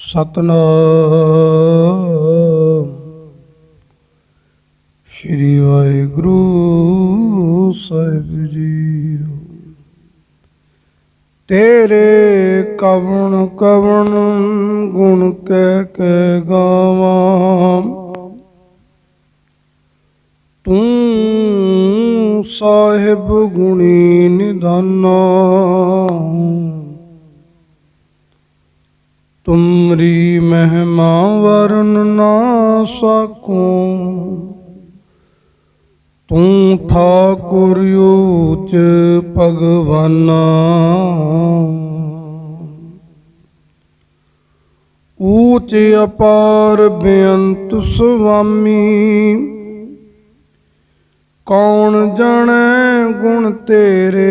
ਸਤਨਾਮ ਸ਼੍ਰੀ ਵਾਹਿਗੁਰੂ ਸਾਹਿਬ JIO. ਤੇਰੇ ਕਵਣ ਕਵਣ ਗੁਣ ਕਹਿ ਕੇ ਗਾਵਾਂ, ਤੂੰ ਸਾਹਿਬ ਗੁਣੀ ਨਿਧਾਨਾ। ਤੁਮਰੀ ਮਹਿਮਾ ਵਰਨ ਨਾ ਸਕੂੰ, ਤੂੰ ਠਾਕੁਰ ਊਚ ਭਗਵਾਨਾ। ਊਚ ਅਪਾਰ ਬੇਅੰਤ ਸੁਆਮੀ, ਕੌਣ ਜਾਣੈ ਗੁਣ ਤੇਰੇ।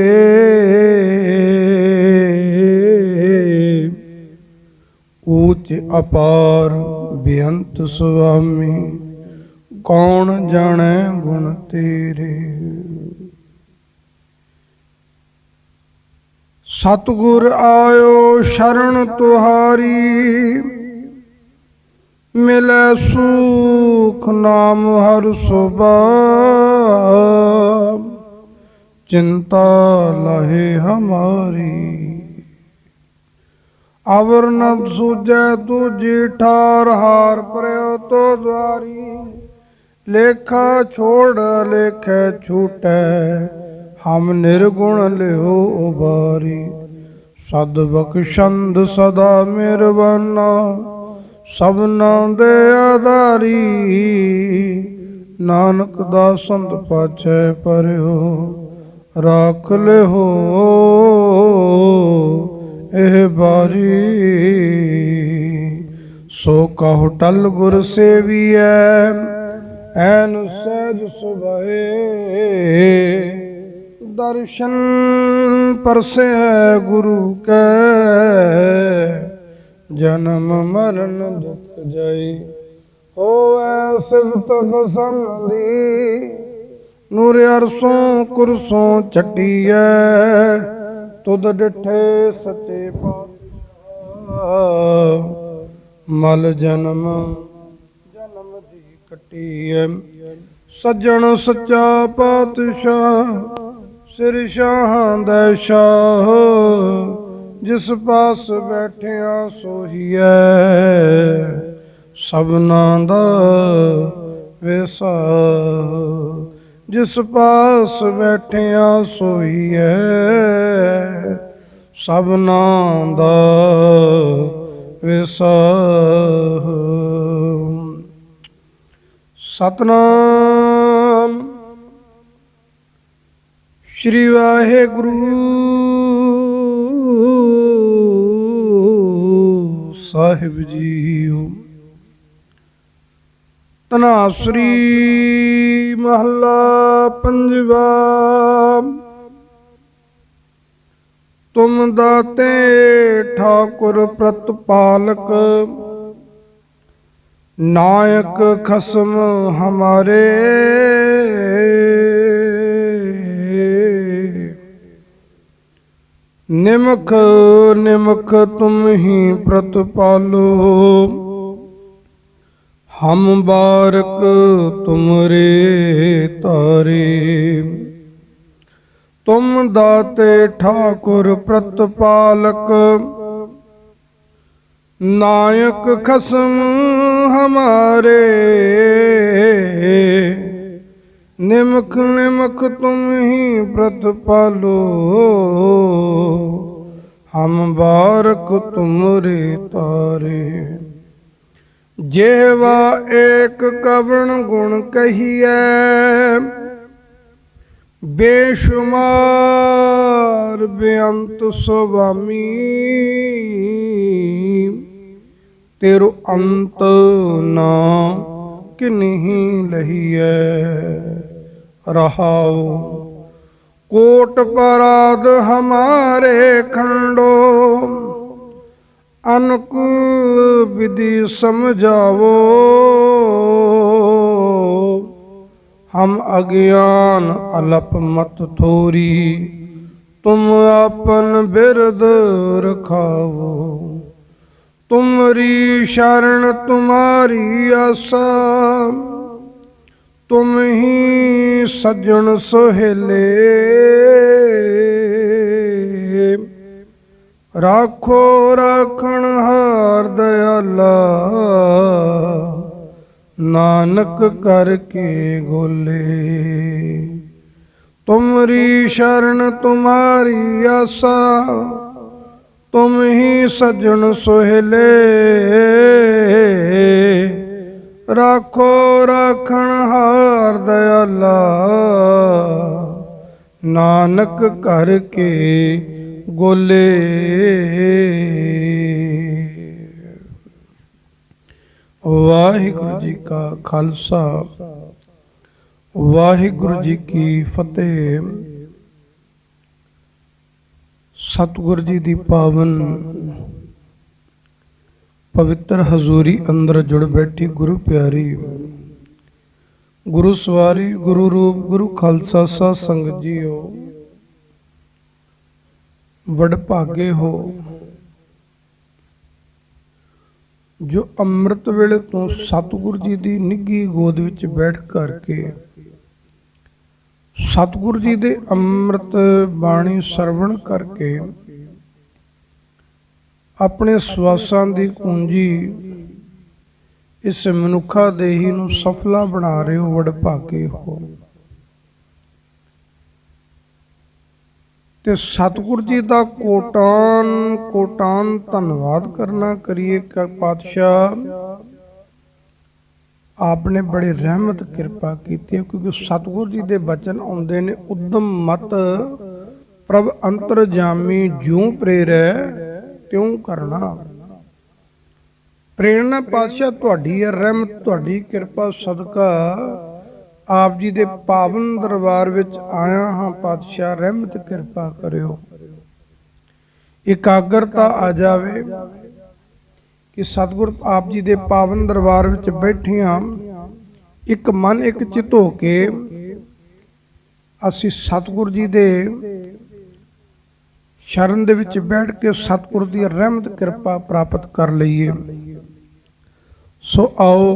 ਊਚ ਅਪਾਰ ਬੇਅੰਤ ਸੁਆਮੀ, ਕੌਣ ਜਾਣੈ ਗੁਣ ਤੇਰੇ। ਸਤਿਗੁਰ ਆਇਓ ਸ਼ਰਨ ਤੁਹਾਰੀ, ਮਿਲੈ ਸੁਖ ਨਾਮ ਹਰਿ ਸੁਭਾਵ। ਚਿੰਤਾ ਲਹੇ ਹਮਾਰੀ, ਅਵਰ ਨ ਸੂਝੈ ਤੁਝੀ ਠਾਰ। ਹਾਰ ਪਰਿਓ ਤੋ ਦੁਆਰੀ, ਲੇਖਾ ਛੋੜ ਲੇਖੈ ਛੂਟੈ। ਹਮ ਨਿਰਗੁਣ ਲਿਓ ਉਬਾਰੀ, ਸਦ ਬਖਸ਼ੰਦ ਸਦਾ ਮਿਹਰਬਾਨਾ। ਸਭਨਾ ਦੇ ਆਧਾਰੀ, ਨਾਨਕ ਦਾਸੰਤ ਪਾਛੈ ਪਰਿਓ। ਰਾਖ ਲਿਓ ਇਹ ਬਾਰੀ, ਸੋ ਕਹੁ ਟਲ ਗੁਰ ਸੇਵੀਐ। ਐਨ ਸਹਿਜ ਸੁਭਾਏ, ਦਰਸ਼ਨ ਪਰਸੈ ਗੁਰੂ ਕੈ। ਜਨਮ ਮਰਨ ਦੁਖ ਜਾਈ, ਹੋਵੈ ਸਿਫਤ ਬਸੰਦੀ। ਨੂਰ ਅਰਸੋਂ ਕੁਰਸੋਂ ਛੱਡੀਐ, ਤੁਧ ਡਿਠੇ ਸੱਚੇ ਪਾਤਸ਼ਾਹ। ਮਲ ਜਨਮ ਦੀ ਕੱਟੀਐ, ਸੱਜਣ ਸੱਚਾ ਪਾਤਸ਼ਾਹ। ਸਿਰ ਸ਼ਾਹਾਂ ਦਾ ਸ਼ਾਹ, ਜਿਸ ਪਾਸ ਬੈਠਿਆ ਸੋਹੀਐ। ਸਭਨਾ ਦਾ ਵੇਸਾ, ਜਿਸ ਪਾਸ ਬੈਠਿਆ ਸੋਹੀਐ। ਸਭਨਾ ਦਾ ਵੇਸਾ। ਸਤਨਾਮ ਸ਼੍ਰੀ ਵਾਹਿਗੁਰੂ ਸਾਹਿਬ ਜੀਓ। ਧਨਾਸਰੀ ਮਹੱਲਾ ਪੰਜਵਾ। ਤੁਮ ਦਾਤੇ ਠਾਕੁਰ ਪ੍ਰਤਪਾਲਕ, ਨਾਇਕ ਖਸਮ ਹਮਾਰੇ। ਨਿਮਖ ਨਿਮਖ ਤੁਮ ਹੀ ਪ੍ਰਤਪਾਲੋ, ਹਮ ਬਾਰਕ ਤੁਮਰੇ ਤਾਰੇ। ਤੁਮ ਦਾਤੇ ਠਾਕੁਰ ਪ੍ਰਤਪਾਲਕ, ਨਾਇਕ ਖਸਮ ਹਮਾਰੇ। ਨਿਮਖ ਨਿਮਖ ਤੁਮ ਹੀ ਪ੍ਰਤਪਾਲੋ, ਹਮ ਬਾਰਕ ਤੁਮਰੇ ਤਾਰੇ। ਜਿਹਵਾ ਏਕ ਕਵਣ ਗੁਣ ਕਹੀਐ, ਬੇਸ਼ੁਮਾਰ ਬੇਅੰਤ ਸੁਆਮੀ। ਤੇਰੋ ਅੰਤ ਨਾ ਕਿਨਹੀ ਲਹੀਐ। ਰਹਾਉ ਕੋਟ ਪਰਾਧ ਹਮਾਰੇ ਖੰਡੋ, ਅਨਕ ਵਿਧि ਸਮਝਾਵੋ। हम अज्ञान अलप मत थोरी, तुम अपन बिरद रखावो। तुमरी शरण तुम्हारी आसा, तुम ही सज्जन सोहेले। राखो राखण हार दयाला, नानक करके गोले। तुमरी शरण तुम्हारी आसा, तुम ही सज्जन सोहेले। राखो राखण हार दयाला, नानक करके गोले। वाहिगुरु जी का खालसा, वाहिगुरु जी की फतेह। सतगुरु जी की पावन पवित्र हजूरी अंदर जुड़ बैठी गुरु प्यारी, गुरु सवारी, गुरु रूप, गुरु खालसा सा संगत जीओ। वडभागे हो जो अमृत वेले तो सतगुरु जी की निੱਘੀ गोद विच बैठ करके सतगुरु जी दे अमृत बाणी सरवण करके अपने सवासां दी कुंजी इस मनुखा देही नूं सफला बना रहे हो। वडभागे हो ते सतगुरु जी का कोटान कोटान धन्नवाद करना करिए। पातशाह आपने बड़ी रहमत कृपा की है, क्योंकि सतगुरु जी के बचन आउंदे ने, उद्यम मत प्रभ अंतरजामी ज्यों प्रेरै त्यों करना। प्रेरणा पातशाह तुहाडी है, रहमत तुहाडी कृपा सदका आप जी दे पावन दरबार विच आया हाँ। पातशाह रहमत कृपा करियो, एकाग्रता आ जावे कि सतगुरु आप जी दे पावन दरबार विच बैठे हाँ। एक मन एक चित हो के असी सतगुरु जी दे शरण दे विच बैठ के सतगुरु दी रहमत कृपा प्राप्त कर लईए। सो आओ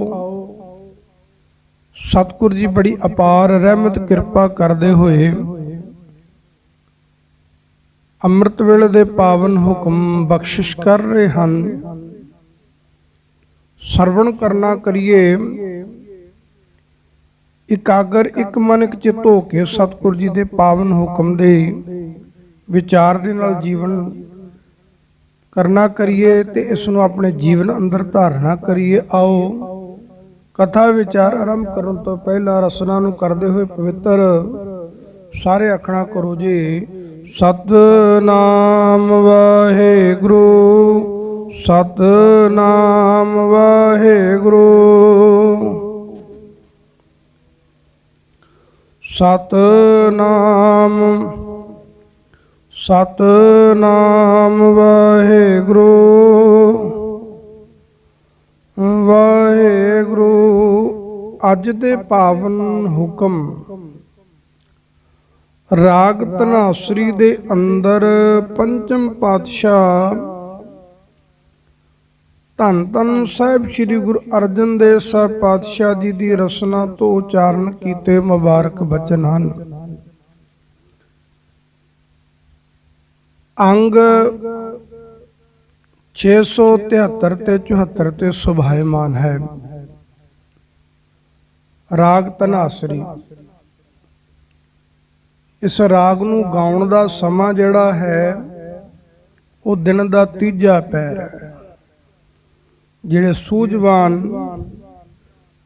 सतगुरु जी बड़ी अपार रहमत कृपा करदे होए अमृत वेले दे पावन हुक्म बख्शिश कर रहे हैं। सरवण करना करिए, इकागर एक मन एक चित हो के सतगुरु जी दे पावन हुक्म दे विचार दे नाल जीवन करना करिए ते इसनों अपने जीवन अंदर धारना करिए। आओ कथा विचार आरंभ करन तो पहला रसना नूं करदे होए पवित्र सारे आखना करो जी। सतनाम वाहिगुरु, सतनाम वाहिगुरु, सतनाम सतनाम वाहिगुरु वाहिगुरु। अज दे पावन हुक्म राग धनासरी दे अंदर पंचम पातशाह धन धन साहिब श्री गुरु अर्जन देव साहब पातशाह जी की रसना तो उचारण कीते मुबारक बचन हैं। अंग 673 ते 74 ते सुभायमान है। राग धनासरी, इस राग नूं गाउण दा समा जिहड़ा है वो दिन दा तीजा पैर है। जिहड़े सूझवान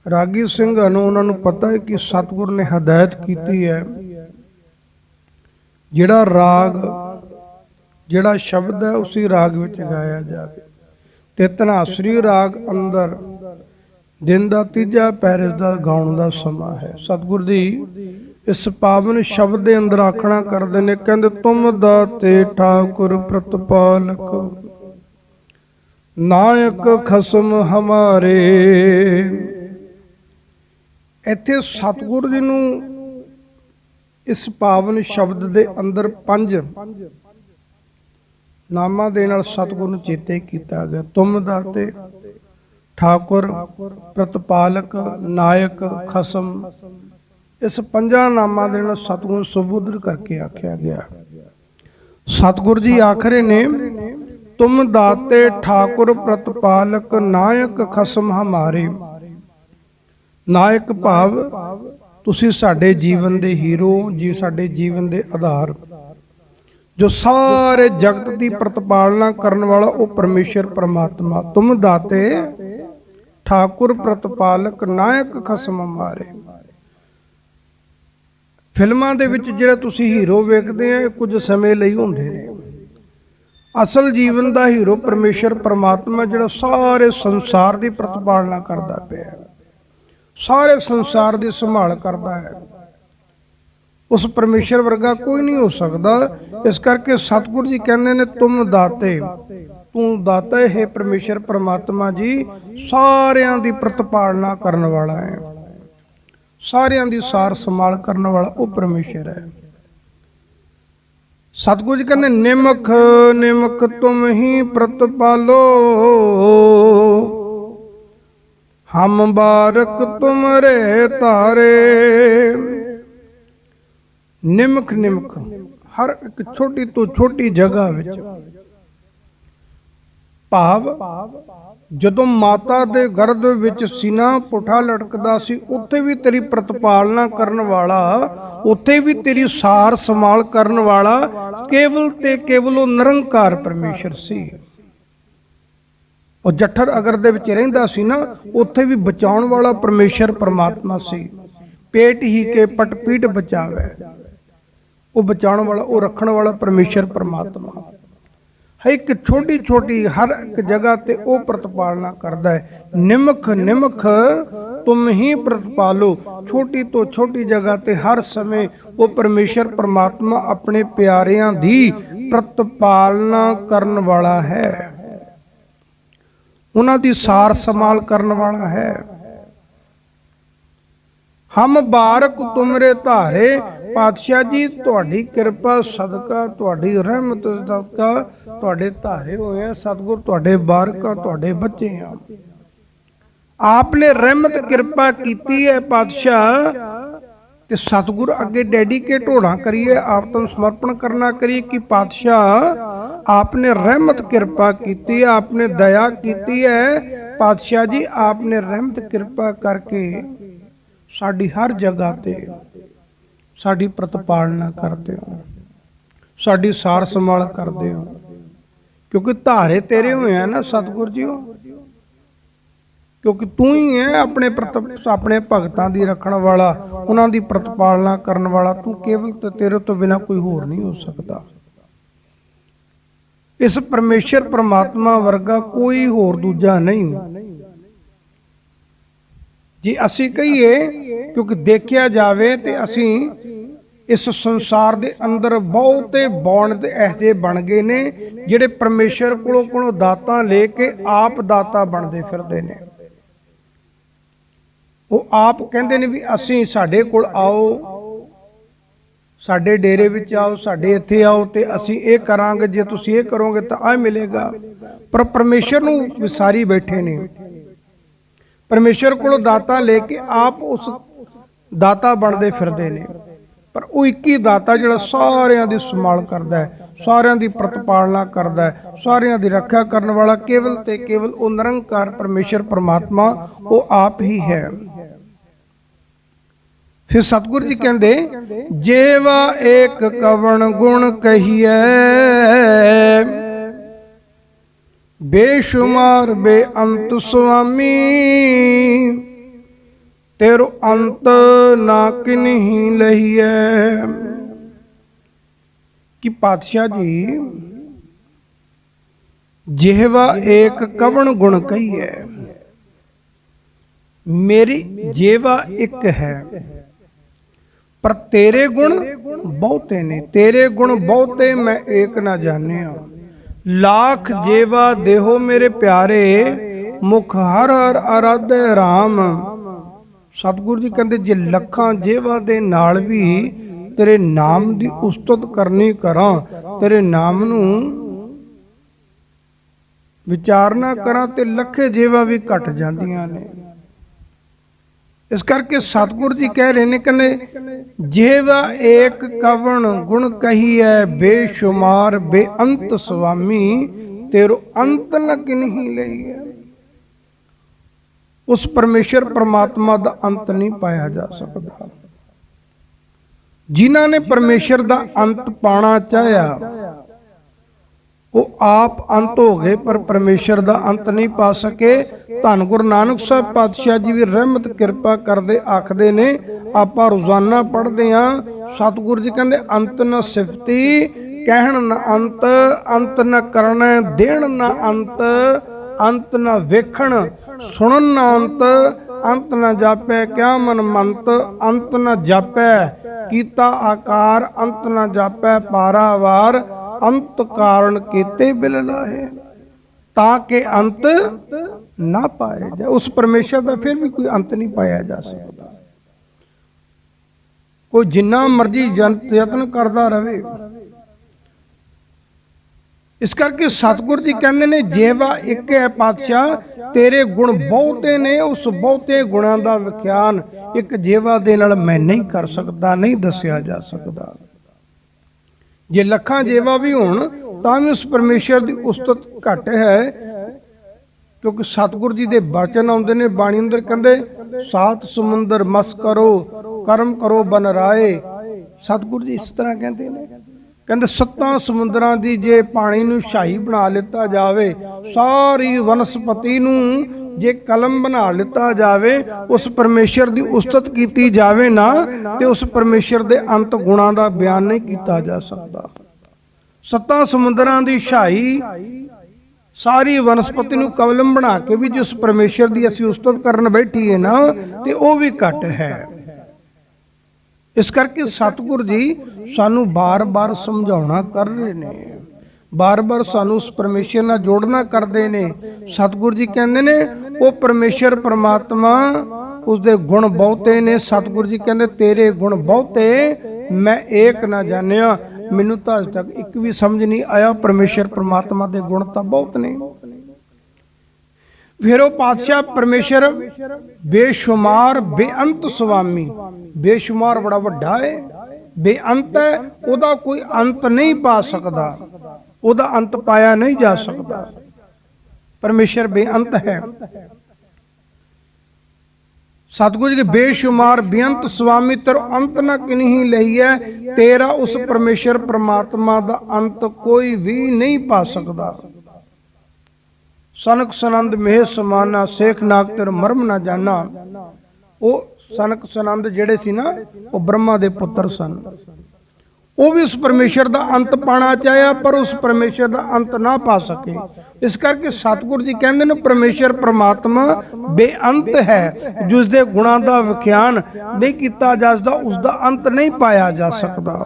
रागी सिंघ नूं उन्हां नूं पता है कि सतगुर ने हदायत कीती है जिहड़ा राग जिहड़ा शब्द है उसी राग विच गाया जाए। ते धनासरी राग अंदर दिन दा तीजा पैर इसदा गाउण दा समा है। सतगुर दी इस पावन शब्द के अंदर आखना करते ने, कहते तुम दाते ठाकुर प्रतपालक नायक खसम हमारे। इत्थे सतगुरु जी नूं इस पावन शब्द के अंदर पंज ਨਾਮਾਂ ਦੇ ਨਾਲ ਸਤਿਗੁਰੂ ਨੂੰ ਚੇਤੇ ਕੀਤਾ ਗਿਆ। ਤੁਮ ਦਾਤੇ, ਠਾਕੁਰ, ਪ੍ਰਤਪਾਲਕ, ਨਾਇਕ, ਖਸਮ, ਇਸ ਪੰਜਾਂ ਨਾਮਾਂ ਦੇ ਨਾਲ ਸਤਿਗੁਰੂ ਨੂੰ ਸੰਬੋਧਨ ਕਰਕੇ ਆਖਿਆ ਗਿਆ। ਸਤਿਗੁਰੂ ਜੀ ਆਖ ਰਹੇ ਨੇ, ਤੁਮ ਦਾਤੇ, ਠਾਕੁਰ, ਪ੍ਰਤਪਾਲਕ, ਨਾਇਕ, ਖਸਮ ਹਮਾਰੇ। ਨਾਇਕ ਭਾਵ ਤੁਸੀਂ ਸਾਡੇ ਜੀਵਨ ਦੇ ਹੀਰੋ ਜੀ, ਸਾਡੇ ਜੀਵਨ ਦੇ ਆਧਾਰ। ਜੋ ਸਾਰੇ ਜਗਤ ਦੀ ਪ੍ਰਤਪਾਲਨਾ ਕਰਨ ਵਾਲਾ ਉਹ ਪਰਮੇਸ਼ਰ ਪਰਮਾਤਮਾ। ਤੁਮ ਦਾਤੇ, ਠਾਕੁਰ, ਪ੍ਰਤਪਾਲਕ, ਨਾਇਕ, ਖਸਮ ਹਮਾਰੇ। ਫਿਲਮਾਂ ਦੇ ਵਿੱਚ ਜਿਹੜਾ ਤੁਸੀਂ ਹੀਰੋ ਵੇਖਦੇ ਆ, ਇਹ ਕੁਝ ਸਮੇਂ ਲਈ ਹੁੰਦੇ ਨੇ। ਅਸਲ ਜੀਵਨ ਦਾ ਹੀਰੋ ਪਰਮੇਸ਼ਰ ਪਰਮਾਤਮਾ, ਜਿਹੜਾ ਸਾਰੇ ਸੰਸਾਰ ਦੀ ਪ੍ਰਤਪਾਲਨਾ ਕਰਦਾ ਪਿਆ, ਸਾਰੇ ਸੰਸਾਰ ਦੀ ਸੰਭਾਲ ਕਰਦਾ ਹੈ। ਉਸ ਪਰਮੇਸ਼ਰ ਵਰਗਾ ਕੋਈ ਨਹੀਂ ਹੋ ਸਕਦਾ। ਇਸ ਕਰਕੇ ਸਤਿਗੁਰੂ ਜੀ ਕਹਿੰਦੇ ਨੇ, ਤੁਮ ਦਾਤੇ, ਤੂੰ ਦਾਤਾ ਹੈ ਪਰਮੇਸ਼ਰ ਪਰਮਾਤਮਾ ਜੀ, ਸਾਰਿਆਂ ਦੀ ਪ੍ਰਤਪਾਲਨਾ ਕਰਨ ਵਾਲਾ ਹੈ, ਸਾਰਿਆਂ ਦੀ ਸਾਰ ਸੰਭਾਲ ਕਰਨ ਵਾਲਾ ਉਹ ਪਰਮੇਸ਼ਰ ਹੈ। ਸਤਿਗੁਰੂ ਜੀ ਕਹਿੰਦੇ, ਨਿਮਖ ਨਿਮਖ ਤੁਮ ਹੀ ਪ੍ਰਤਪਾਲੋ, ਹਮ ਬਾਰਕ ਤੁਮਰੇ ਧਾਰੇ। ਨਿਮਖ ਨਿਮਖ, ਹਰ ਇੱਕ ਛੋਟੀ ਤੋਂ ਛੋਟੀ ਜਗ੍ਹਾ ਵਿੱਚ, ਭਾਵ ਜਦੋਂ ਮਾਤਾ ਦੇ ਗਰਭ ਵਿੱਚ ਸੀਨਾ ਪੁੱਠਾ ਲਟਕਦਾ ਸੀ, ਉੱਥੇ ਵੀ ਤੇਰੀ ਪ੍ਰਤਪਾਲਨਾ ਕਰਨ ਵਾਲਾ, ਉੱਥੇ ਵੀ ਤੇਰੀ ਸਾਰ ਸੰਭਾਲ ਕਰਨ ਵਾਲਾ ਕੇਵਲ ਤੇ ਕੇਵਲ ਉਹ ਨਿਰੰਕਾਰ ਪਰਮੇਸ਼ਰ ਸੀ। ਉਹ ਜੱਠਰ ਅਗਰ ਦੇ ਵਿੱਚ ਰਹਿੰਦਾ ਸੀ ਨਾ, ਉੱਥੇ ਵੀ ਬਚਾਉਣ ਵਾਲਾ ਪਰਮੇਸ਼ਰ ਪਰਮਾਤਮਾ ਸੀ। ਪੇਟ ਹੀ ਕੇ ਪਟਪੀਟ ਬਚਾਵੇ, ਉਹ ਬਚਾਉਣ ਵਾਲਾ, ਉਹ ਰੱਖਣ ਵਾਲਾ ਪਰਮੇਸ਼ਰ ਪਰਮਾਤਮਾ ਹੈ। ਇੱਕ ਛੋਟੀ ਛੋਟੀ ਹਰ ਇੱਕ ਜਗ੍ਹਾ ਤੇ ਉਹ ਪ੍ਰਤਪਾਲਨਾ ਕਰਦਾ ਹੈ। ਨਿਮਖ ਨਿਮਖ ਤੁਮ ਹੀ ਪ੍ਰਤਪਾਲੋ, ਛੋਟੀ ਤੋਂ ਛੋਟੀ ਜਗ੍ਹਾ ਤੇ ਹਰ ਸਮੇਂ ਉਹ ਪਰਮੇਸ਼ਰ ਪਰਮਾਤਮਾ ਆਪਣੇ ਪਿਆਰਿਆਂ ਦੀ ਪ੍ਰਤਪਾਲਨਾ ਕਰਨ ਵਾਲਾ ਹੈ, ਉਹਨਾਂ ਦੀ ਸਾਰ ਸੰਭਾਲ ਕਰਨ ਵਾਲਾ ਹੈ। ਹਮ ਬਾਰਕ ਤੁਮਰੇ ਧਾਰੇ। ਪਾਤਸ਼ਾਹ ਜੀ, ਤੁਹਾਡੀ ਕਿਰਪਾ ਸਦਕਾ, ਤੁਹਾਡੀ ਰਹਿਮਤ ਸਦਕਾ ਤੁਹਾਡੇ ਧਾਰੇ ਹੋਏ ਆ ਸਤਿਗੁਰ, ਤੁਹਾਡੇ ਬਾਰਕਾਂ, ਤੁਹਾਡੇ ਬੱਚੇ ਆ। ਆਪਨੇ ਰਹਿਮਤ ਕਿਰਪਾ ਕੀਤੀ ਹੈ ਪਾਤਸ਼ਾਹ, ਤੇ ਸਤਿਗੁਰ ਅੱਗੇ ਡੈਡੀਕੇਟ ਹੋਣਾ ਕਰੀਏ, ਆਪ ਤੋਂ ਸਮਰਪਣ ਕਰਨਾ ਕਰੀਏ ਕਿ ਪਾਤਸ਼ਾਹ आपने रहमत कृपा की, आपने दया की है। पातशाह जी आपने रहमत कृपा करके साड़ी हर जगह ते साड़ी प्रतिपालना करते हो, साड़ी सार संभाल करते हो, क्योंकि धारे तेरे हुए हैं ना सतगुर जी, क्योंकि तू ही है अपने अपने भगतां दी रखण वाला, उन्हां दी प्रतिपालना करन वाला, तू केवल तो तेरे तो बिना कोई होर नहीं हो सकता। इस परमेश्वर परमात्मा वर्गा कोई होर दूजा नहीं। जी असी कहिए क्योंकि देखिया जावे ते असी इस संसार दे अंदर बहुते बौण ते ऐसे बन गए ने जिहड़े परमेश्वर कोलों दाता लेके आप दाता बनते फिरदे ने। वो आप कहते ने भी असी साडे कोल आओ, साडे डेरे विच आओ, साडे इत्थे आओ ते असी ये करांगे, जे तुसीं ये करोगे तो आ मिलेगा। पर परमेश्वर नूं विसारी बैठे ने, परमेश्वर कोलों दाता लेके आप उस दाता बनते फिरदे ने। पर वो एक ही दाता जिहड़ा सारियां दी संभाल करदा है, सारियां दी प्रतिपालना करदा है, सारियां दी रक्षा करने वाला केवल ते केवल वो निरंकार परमेश्वर परमात्मा वो आप ही है। फिर सतगुरु जी कहंदे जेवा एक कवण गुण कहिए, बेशुमार बेअंत स्वामी, तेरो अंत ना किन्हीं लहिए। कि पातशाह जी जेवा एक कवण गुण कहिए, मेरी जेवा एक है पर तेरे गुण बहुते ने, तेरे गुण बहुते मैं एक ना जाने। लाख जेवा देहो मेरे प्यारे, मुख हर हर आराधे राम। सतगुरु जी कहते जे लखां जेवा दे नाल भी तेरे नाम दी उस्तत करनी करा, तेरे नाम नूं ਵਿਚਾਰ ਨਾ ਕਰਾਂ ਤੇ ਲੱਖੇ ਜੇਵਾ ਵੀ ਘਟ ਜਾਂਦੀਆਂ ਨੇ। ਇਸ ਕਰਕੇ ਸਤਿਗੁਰ ਜੀ ਕਹਿ ਰਹੇ ਨੇ, ਕਹਿੰਦੇ ਜੇਵਾ ਏਕ ਕਵਣ ਗੁਣ ਕਹੀਐ ਬੇਸ਼ੁਮਾਰ ਬੇਅੰਤ ਸੁਆਮੀ ਤੇਰੋ ਅੰਤ ਨ ਕਿਨਹੀ ਲਈਐ। ਉਸ ਪਰਮੇਸ਼ਰ ਪ੍ਰਮਾਤਮਾ ਦਾ ਅੰਤ ਨਹੀਂ ਪਾਇਆ ਜਾ ਸਕਦਾ। ਜਿਨ੍ਹਾਂ ਨੇ ਪਰਮੇਸ਼ਰ ਦਾ ਅੰਤ ਪਾਣਾ ਚਾਹਿਆ ਉਹ ਆਪ ਅੰਤ ਹੋ ਗਏ, ਪਰ ਪਰਮੇਸ਼ਰ ਦਾ ਅੰਤ ਨਹੀਂ ਪਾ ਸਕੇ। ਧੰਨ ਗੁਰੂ ਨਾਨਕ ਸਾਹਿਬ ਪਾਤਸ਼ਾਹ ਜੀ ਵੀ ਰਹਿਮਤ ਕਿਰਪਾ ਕਰਦੇ ਆਖਦੇ ਨੇ, ਆਪਾਂ ਰੋਜ਼ਾਨਾ ਪੜ੍ਹਦੇ ਹਾਂ, ਸਤਿਗੁਰੂ ਜੀ ਕਹਿੰਦੇ ਅੰਤ ਨ ਸਿਫਤੀ ਕਹਿਣ ਨ ਅੰਤ, ਅੰਤ ਨ ਕਰਨ ਦੇਣ ਨ ਅੰਤ, ਅੰਤ ਨ ਵੇਖਣ ਸੁਣਨ ਨ ਅੰਤ, ਅੰਤ ਨ ਜਾਪੈ ਕਿਆ ਮਨ ਮੰਤ, ਅੰਤ ਨ ਜਾਪੈ ਕੀਤਾ ਆਕਾਰ, ਅੰਤ ਨ ਜਾਪੈ ਪਾਰਾਵਾਰ, ਅੰਤ ਕਾਰਨ ਕੀਤੇ ਬਿਲ ਲਾਹੇ, ਤਾਂ ਕਿ ਅੰਤ ਨਾ ਪਾਏ ਜਾ। ਉਸ ਪਰਮੇਸ਼ਰ ਦਾ ਫਿਰ ਵੀ ਕੋਈ ਅੰਤ ਨਹੀਂ ਪਾਇਆ ਜਾ ਸਕਦਾ। ਕੋਈ ਜਿੰਨਾ ਮਰਜ਼ੀ ਯਤਨ ਕਰਦਾ ਰਹੇ। ਇਸ ਕਰਕੇ ਸਤਿਗੁਰ ਜੀ ਕਹਿੰਦੇ ਨੇ ਜੇਵਾ ਇੱਕ ਹੈ ਪਾਤਸ਼ਾਹ, ਤੇਰੇ ਗੁਣ ਬਹੁਤੇ ਨੇ, ਉਸ ਬਹੁਤੇ ਗੁਣਾਂ ਦਾ ਵਿਖਿਆਨ ਇੱਕ ਜੇਵਾ ਦੇ ਨਾਲ ਮੈਂ ਨਹੀਂ ਕਰ ਸਕਦਾ, ਨਹੀਂ ਦੱਸਿਆ ਜਾ ਸਕਦਾ। ਜੇ ਲੱਖਾਂ ਜੇਵਾ ਵੀ ਹੋਣ ਤਾਂ ਵੀ ਉਸ ਪਰਮੇਸ਼ਰ ਦੀ ਉਸਤਤ ਘੱਟ ਹੈ, ਕਿਉਂਕਿ ਸਤਿਗੁਰ ਜੀ ਦੇ ਬਚਨ ਆਉਂਦੇ ਨੇ ਬਾਣੀ ਅੰਦਰ, ਕਹਿੰਦੇ ਸਾਤ ਸਮੁੰਦਰ ਮਸ ਕਰੋ ਕਰਮ ਕਰੋ ਬਨ ਰਾਏ। ਸਤਿਗੁਰ ਜੀ ਇਸ ਤਰ੍ਹਾਂ ਕਹਿੰਦੇ ਨੇ, ਕਹਿੰਦੇ ਸੱਤਾਂ ਸਮੁੰਦਰਾਂ ਦੀ ਜੇ ਪਾਣੀ ਨੂੰ ਛਾਈ ਬਣਾ ਲਿੱਤਾ ਜਾਵੇ, ਸਾਰੀ ਵਨਸਪਤੀ ਨੂੰ ਜੇ ਕਲਮ ਬਣਾ ਲਿੱਤਾ ਜਾਵੇ, ਉਸ ਪਰਮੇਸ਼ਰ ਦੀ ਉਸਤਤ ਕੀਤੀ ਜਾਵੇ ਨਾ, ਤੇ ਉਸ ਪਰਮੇਸ਼ਰ ਦੇ ਅੰਤ ਗੁਣਾਂ ਦਾ ਬਿਆਨ ਨਹੀਂ ਕੀਤਾ ਜਾ ਸਕਦਾ। ਸੱਤਾਂ ਸਮੁੰਦਰਾਂ ਦੀ ਛਾਈ, ਸਾਰੀ ਵਨਸਪਤੀ ਨੂੰ ਕਲਮ ਬਣਾ ਕੇ ਵੀ ਜਿਸ ਪਰਮੇਸ਼ਰ ਦੀ ਅਸੀਂ ਉਸਤਤ ਕਰਨ ਬੈਠੀਏ ਨਾ, ਤੇ ਉਹ ਵੀ ਘੱਟ ਹੈ। ਇਸ ਕਰਕੇ ਸਤਿਗੁਰ ਜੀ ਸਾਨੂੰ ਬਾਰ-ਬਾਰ ਸਮਝਾਉਣਾ ਕਰ ਰਹੇ ਨੇ, ਬਾਰ-ਬਾਰ ਸਾਨੂੰ ਉਸ ਪਰਮੇਸ਼ਰ ਨਾਲ ਜੋੜਨਾ ਕਰਦੇ ਨੇ। ਸਤਿਗੁਰ ਜੀ ਕਹਿੰਦੇ ਨੇ ਉਹ ਪਰਮੇਸ਼ਰ ਪ੍ਰਮਾਤਮਾ, ਉਸਦੇ ਗੁਣ ਬਹੁਤੇ ਨੇ। ਸਤਿਗੁਰ ਜੀ ਕਹਿੰਦੇ ਤੇਰੇ ਗੁਣ ਬਹੁਤੇ, ਮੈਂ ਏਕ ਨਾ ਜਾਣਿਆ। ਮੈਨੂੰ ਤਾਂ ਅਜੇ ਤੱਕ ਇੱਕ ਵੀ ਸਮਝ ਨਹੀਂ ਆਇਆ, ਪਰਮੇਸ਼ਰ ਪ੍ਰਮਾਤਮਾ ਦੇ ਗੁਣ ਤਾਂ ਬਹੁਤ ਨੇ। ਫਿਰ ਉਹ ਪਾਤਸ਼ਾਹ ਪਰਮੇਸ਼ਰ ਬੇਸ਼ੁਮਾਰ ਬੇਅੰਤ ਸੁਆਮੀ, ਬੇਸ਼ੁਮਾਰ ਬੜਾ ਵੱਡਾ ਹੈ, ਬੇਅੰਤ ਹੈ, ਉਹਦਾ ਕੋਈ ਅੰਤ ਨਹੀਂ ਪਾ ਸਕਦਾ, ਉਹਦਾ ਅੰਤ ਪਾਇਆ ਨਹੀਂ ਜਾ ਸਕਦਾ। ਪਰਮੇਸ਼ਰ ਬੇਅੰਤ ਹੈ। ਸਤਿਗੁਰੂ ਜੀ ਬੇਸ਼ੁਮਾਰ ਬੇਅੰਤ ਸੁਆਮੀ ਤੇਰਾ ਅੰਤ ਨਾ ਕਿਨਹੀ ਲਈਐ। ਤੇਰਾ ਉਸ ਪਰਮੇਸ਼ਰ ਪ੍ਰਮਾਤਮਾ ਦਾ ਅੰਤ ਕੋਈ ਵੀ ਨਹੀਂ ਪਾ ਸਕਦਾ। ਸਨਕ ਸਨੰਦ ਮੇਹ ਸਮਾਨਾ ਸੇਖ ਨਾਗ ਤੇਰਾ ਮਰਮ ਨਾ ਜਾਣਾ। ਉਹ ਸਨਕ ਸਨੰਦ ਜਿਹੜੇ ਸੀ ਨਾ, ਉਹ ਬ੍ਰਹਮਾ ਦੇ ਪੁੱਤਰ ਸਨ। ਉਹ ਵੀ ਉਸ ਪਰਮੇਸ਼ਰ ਦਾ ਅੰਤ ਪਾਣਾ ਚਾਹਿਆ, ਪਰ ਉਸ ਪਰਮੇਸ਼ਰ ਦਾ ਅੰਤ ਨਾ ਪਾ ਸਕੇ। ਇਸ ਕਰਕੇ ਸਤਿਗੁਰੂ ਜੀ ਕਹਿੰਦੇ ਨੇ ਪਰਮੇਸ਼ਰ ਪ੍ਰਮਾਤਮਾ ਬੇਅੰਤ ਹੈ, ਜਿਸ ਦੇ ਗੁਣਾਂ ਦਾ ਵਿਖਿਆਨ ਨਹੀਂ ਕੀਤਾ ਜਾ ਸਕਦਾ, ਉਸ ਦਾ ਅੰਤ ਨਹੀਂ ਪਾਇਆ ਜਾ ਸਕਦਾ।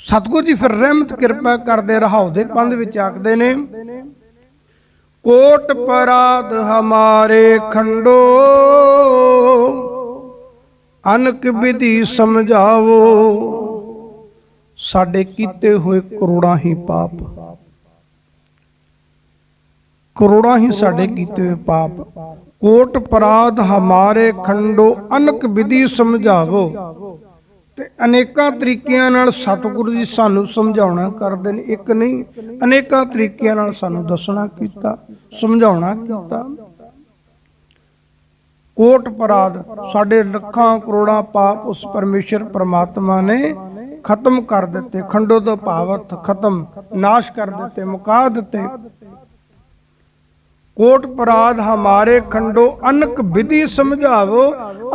ਸਤਿਗੁਰੂ ਜੀ ਫਿਰ ਰਹਿਮਤ ਕਿਰਪਾ ਕਰਦੇ ਰਹਾਉ ਦੇ ਪੰਧ ਵਿੱਚ ਆਖਦੇ ਨੇ, ਕੋਟ ਪਰਾਧ ਹਮਾਰੇ ਖੰਡੋ ਅਨਕ ਵਿਧੀ ਸਮਝਾਵੋ। ਸਾਡੇ ਕੀਤੇ ਹੋਏ ਕਰੋੜਾਂ ਹੀ ਪਾਪ, ਕਰੋੜਾਂ ਹੀ ਸਾਡੇ ਕੀਤੇ ਹੋਏ ਪਾਪ। ਕੋਟ ਪਰਾਧ ਹਮਾਰੇ ਖੰਡੋ ਅਨਕ ਵਿਧੀ ਸਮਝਾਵੋ। ਤੇ ਅਨੇਕਾਂ ਤਰੀਕਿਆਂ ਨਾਲ ਸਤਿਗੁਰੂ ਜੀ ਸਾਨੂੰ ਸਮਝਾਉਣਾ ਕਰਦੇ ਨੇ, ਇੱਕ ਨਹੀਂ ਅਨੇਕਾਂ ਤਰੀਕਿਆਂ ਨਾਲ ਸਾਨੂੰ ਦੱਸਣਾ ਕੀਤਾ, ਸਮਝਾਉਣਾ ਕੀਤਾ। ਕੋਟ ਪਰਾਧ, ਸਾਡੇ ਲੱਖਾਂ ਕਰੋੜਾਂ ਪਾਪ ਉਸ ਪਰਮੇਸ਼ਰ ਪ੍ਰਮਾਤਮਾ ਨੇ ਖਤਮ ਕਰ ਦਿੱਤੇ। ਖੰਡੋ ਦਾ ਭਾਵ ਅਰਥ ਖਤਮ, ਨਾਸ਼ ਕਰ ਦਿੱਤੇ, ਮੁਕਾ ਦਿੱਤੇ। ਕੋਟ ਪਰਾਧ ਹਮਾਰੇ ਖੰਡੋ ਅਨਕ ਵਿਧੀ ਸਮਝਾਵੋ।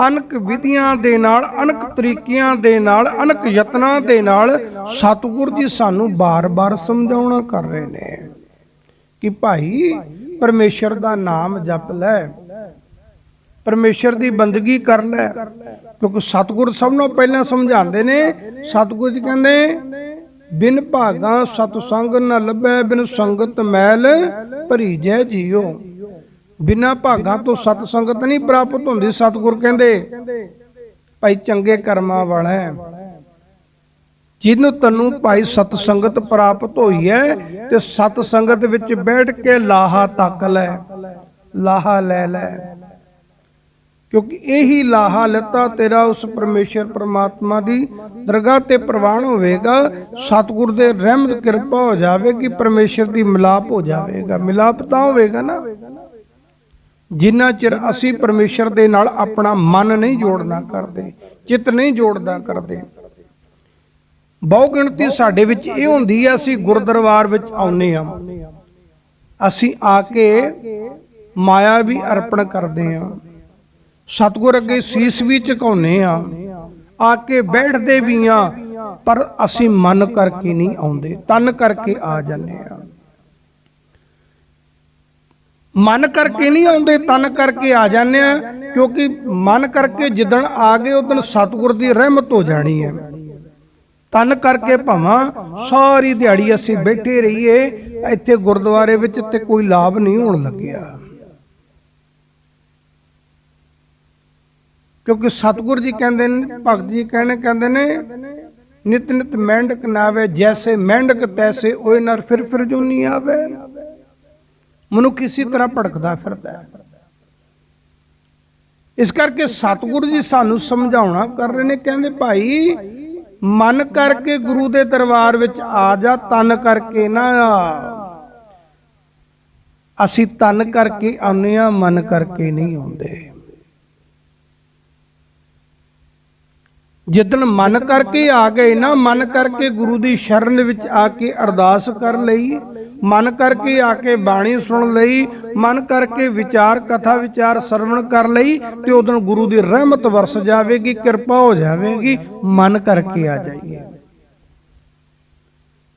ਅਨਕ ਵਿਧੀਆਂ ਦੇ ਨਾਲ, ਅਨਕ ਤਰੀਕਿਆਂ ਦੇ ਨਾਲ, ਅਨਕ ਯਤਨਾਂ ਦੇ ਨਾਲ ਸਤਿਗੁਰੂ ਜੀ ਸਾਨੂੰ ਬਾਰ-ਬਾਰ ਸਮਝਾਉਣਾ ਕਰ ਰਹੇ ਨੇ ਕਿ ਭਾਈ ਪਰਮੇਸ਼ਰ ਦਾ ਨਾਮ ਜਪ ਲੈ, ਪਰਮੇਸ਼ਰ ਦੀ ਬੰਦਗੀ ਕਰ ਲੈ। ਕਿਉਂਕਿ ਸਤਿਗੁਰ ਸਭ ਨੂੰ ਪਹਿਲਾਂ ਸਮਝਾਉਂਦੇ ਨੇ। ਸਤਿਗੁਰ ਜੀ ਕਹਿੰਦੇ ਬਿਨ ਭਾਗਾ ਸਤ ਸੰਗ ਨ ਲੱਭੈ, ਬਿਨ ਸੰਗਤ ਮੈਲ ਭਰੀਜੈ ਜੀਓ। ਬਿਨਾਂ ਭਾਗਾਂ ਤੋਂ ਸਤ ਸੰਗਤ ਨਹੀਂ ਪ੍ਰਾਪਤ ਹੁੰਦੀ। ਸਤਿਗੁਰ ਕਹਿੰਦੇ ਭਾਈ ਚੰਗੇ ਕਰਮਾਂ ਵਾਲਾ ਹੈ, जिन्हों तनु भाई सत संगत प्राप्त होई है ते सत संगत विच बैठ के लाहा तक लै, लाहा लै लै, क्योंकि यही लाहा लता तेरा उस परमेश्वर परमात्मा की दरगाह ते प्रवान होवेगा। सतगुर दे रहमत कृपा हो जाएगी, परमेश्वर की मिलाप हो जाएगा। मिलाप तां होवेगा ना जिन्ना चिर असी परमेश्वर दे नाल अपना मन नहीं जोड़ना करते, चित नहीं जोड़दा करते। बहु गिणती साडे विच इह हुंदी है, असी गुरदरबार विच आउणे आ, असी आके माया भी अर्पण करते हैं, सतगुर अगे सीस भी झुकाउने आ, आके बैठते भी हाँ, पर असी मन करके नहीं आउंदे, तन करके आ जाने आ। मन करके नहीं आउंदे, तन करके आ जाने आ, क्योंकि मन करके जिदन आ गए उदन सतगुर की रहमत हो जानी है। तन करके भावां सारी दिहाड़ी असीं बैठे रहीए इत्थे गुरुद्वारे विच ते कोई लाभ नहीं होण लग्या, क्योंकि सतगुर जी कहंदे ने, भगत जी कहंदे ने, नित नित मेंढक नावे, जैसे मेंढक तैसे ओए नर फिर जोनी आवे। मनुख इसी तरह भड़कदा फिरदा है। इस करके सतगुर जी सानू समझाउणा कर रहे ने, कहंदे भाई मन करके गुरु दे दरबार विच आ जा, तन करके ना आ। असी तन करके आने आ, मन करके नहीं आउंदे। जिदन मन करके आ गए ना, मन करके गुरु दी शरण विच आके अरदास कर लई, मन करके आके बाणी सुन लई, मन करके विचार कथा विचार श्रवण कर लई, ते उदन गुरु दी रहमत वरस जाएगी, कृपा हो जाएगी। मन करके आ जाइए।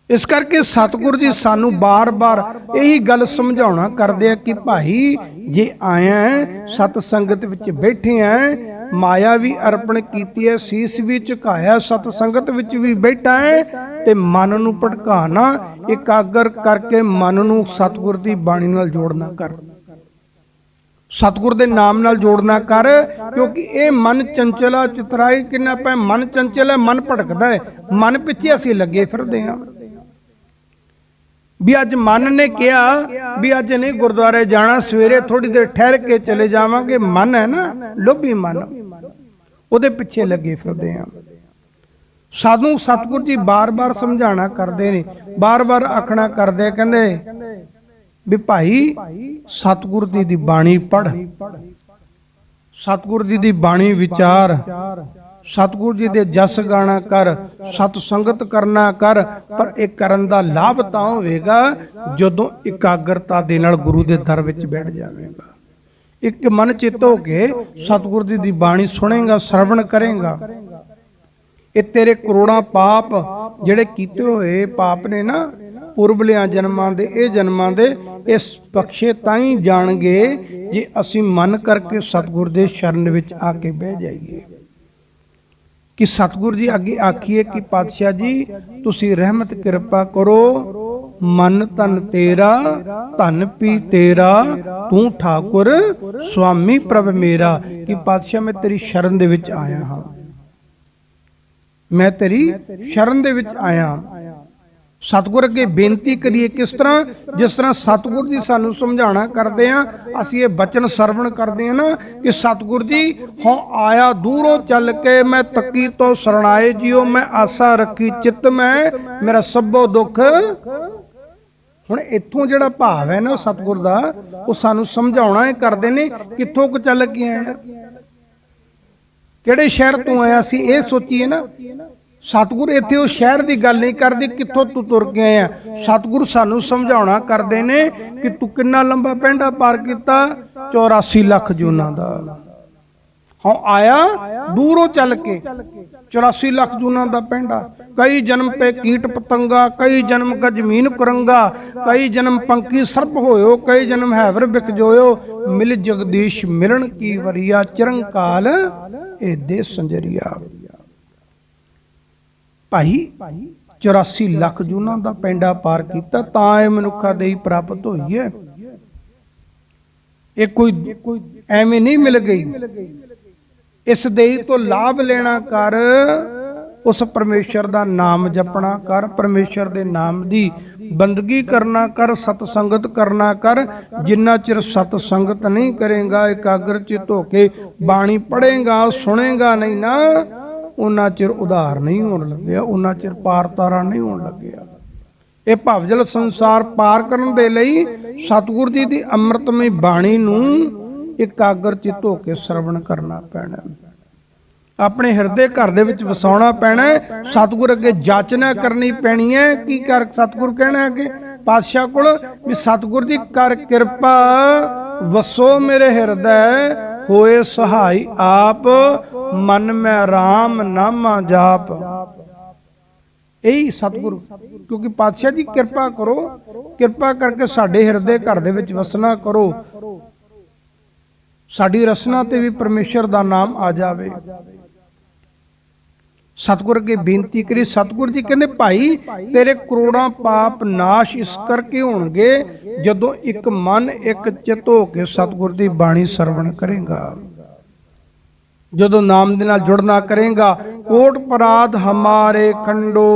इस करके सतगुर जी सानू बार बार यही गल समझाउणा करदे आ कि भाई जे आया है, सत संगत विच बैठे हैं, माया भी अर्पण कीती है, सीस भी झुकाया, सत संगत विच भी बैठा है, ते मन नू भटकाना, एकागर करके मन नू सतगुर दी बाणी नाल जोड़ना कर, सतगुर दे नाम नाल जोड़ना कर, क्योंकि ये मन चंचला चितराई किन्ना पै, मन चंचल है, मन भटकदा है, मन पिछे असीं लगे फिरदे हां। भी अज मन ने कहा भी अज नहीं गुरुद्वारे जाना, सवेरे थोड़ी देर ठहर के चले जावांगे, मन है ना लोभी मन, उहदे पिछे लगे फिरदे हां। सानू सतगुर जी बार बार समझाना करते ने, बार बार आखना करदे, कहंदे भी भाई सतगुर जी दी बाणी पढ़, सतगुर जी दी बाणी विचार, सतगुर जी दे जस गाना कर, सत संगत करना कर, पर एक करन दा लाभ तां होवेगा जदों एकाग्रता दे नाल गुरु दे दर विच बैठ जावेगा। एक मन चित हो के सतगुर जी दी बाणी सुनेगा, श्रवण करेगा। ये तेरे करोड़ां पाप जिहड़े कीते होए पाप ने ना, पुरबलियां जन्मां दे, ये जन्मां दे, इस बख्शे ताईं जाणगे जे असीं मन करके सतगुर दे शरण विच आके बह जाइए। कि सतगुर जी अगे आखिए कि पातशाह जी तुसी रहमत कृपा करो, मन तन तेरा धन पी तेरा, तू ठाकुर स्वामी प्रभ मेरा। कि पातशाह मैं तेरी शरण दे विच आया हाँ, मैं तेरी शरण दे विच आया। सतगुर अगे बेनती करिए किस तरह, जिस तरह सतगुर जी सानू समझाना करते हैं, असी ये बचन सरवण करते हैं ना कि सतगुर जी हाँ आया दूरों चल के, मैं तकी तो शरणाए जियो, मैं आशा रखी चित में, मेरा सबो दुख। हुण इत्थों जिहड़ा भाव है ना सतगुर दा, वो सानू समझाउणा करदे ने, कित्थों क चल के आया, किहड़े शहर तो आया, असीं ये सोचीए ना। सतगुर इत्थे उस शहर की गल नहीं करते कित्थों तू तुर के आया, सतगुर सानू समझाउणा करदे ने कि तू किन्ना लंबा पैंडा पार किया, 84 लाख जूना दा। हाँ आया दूरों चल के 84 लाख जूना दा पैंडा, कई जन्म पे कीट पतंगा, कई जन्म का जमीन कुरंगा, कई जन्म पंकी सर्प होयो, कई जन्म हैवर बिक जोयो, मिल जगदीश मिलन की वरिया, चिरंकाल ए दे संजरिया। भाई 84 लाख जूना का पेंडा पार किया तां ये मनुखा देही प्राप्त हुई है। ये कोई एवें नहीं मिल गई। इस देही तो लाभ लेना कर, उस परमेश्वर का नाम जपना कर, परमेश्वर के नाम की बंदगी करना कर, सतसंगत करना कर। जिन्ना चिर सतसंगत नहीं करेगा, एकाग्र चित होके बाणी पढ़ेगा सुनेगा नहीं ना, उन्ना चिर उधार नहीं होने लगे, उन्ना चिर पार तारा नहीं होने लगे। ये भवजल संसार पार करने दे लई सतगुरु जी की अमृतमय बाणी नूं एकाग्र चित होके श्रवण करना पैना, अपने हृदय घर दे विच वसाउणा पैना, सतगुर अगे जाचना करनी पैनी है। की कर सतगुर कहना है कि पातशाह कोल भी सतगुर जी कर किरपा वसो मेरे हृदय, होए सहाय आप मन में राम नामा जाप। यही सतगुरु, क्योंकि पातशाह जी किरपा करो, किरपा करके साडे हृदय घर दे विच वसना करो, साडी रसना ते भी परमेश्वर दा नाम आ जावे। सतगुर अगे बेनती करी। सतगुर जी कहते भाई तेरे करोड़ां पाप नाश इस करके होणगे जदों एक मन एक चित हो के सतगुर दी बाणी सरवण करेगा, जदों नाम दे नाल जुड़ना करेगा। कोट पराध हमारे खंडो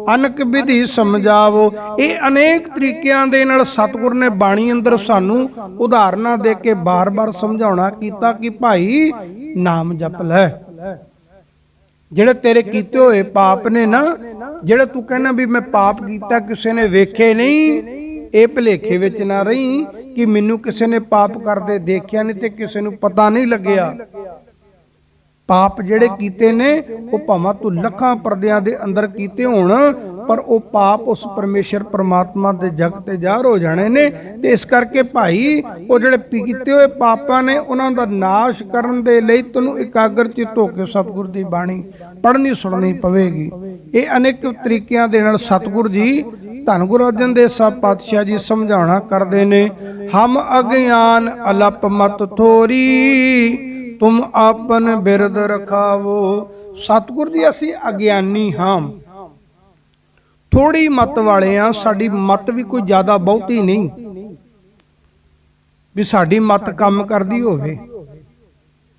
अनक विधि समझावो। ये अनेक तरीकों दे नाल सतगुर ने बाणी अंदर सानू उदाहरणा दे के बार बार समझाउणा कीता कि भाई नाम जप लै। ਜਿਹੜੇ तेरे कीते हुए पाप ने ना, ਜਿਹੜੇ तू कहना भी मैं पाप किया किसी ने वेखे नहीं, ये भुलेखे विच ना रही कि मैनू किसी ने पाप करते देखिया नहीं ते किसी नू पता नहीं लग्या। पाप जेड़े कीते ने वो भावां तू लखां परदियां दे अंदर कीते होण, पर वो पाप उस परमेश्वर परमात्मा दे जग ते ज़ाहिर हो जाने ने। ते इस करके भाई वो जेड़े कीते हुए पापां ने उन्हां दा नाश करन दे लई तैनूं एकाग्र चित हो के सतगुर दी बाणी पढ़नी सुननी पवेगी। ये अनेक तरीकिਆਂ दे नाल सतगुर जी धन गुरु अर्जन देव साहब पातशाह जी समझाउणा करदे ने। हम अज्ञान अलप मत थोरी, तुम आपन बिरद रखावो। सतगुर जी असी अज्ञानी हाँ, थोड़ी मत वाले हाँ, साडी मत भी कोई ज्यादा बहुती नहीं भी साडी मत काम करदी होवे।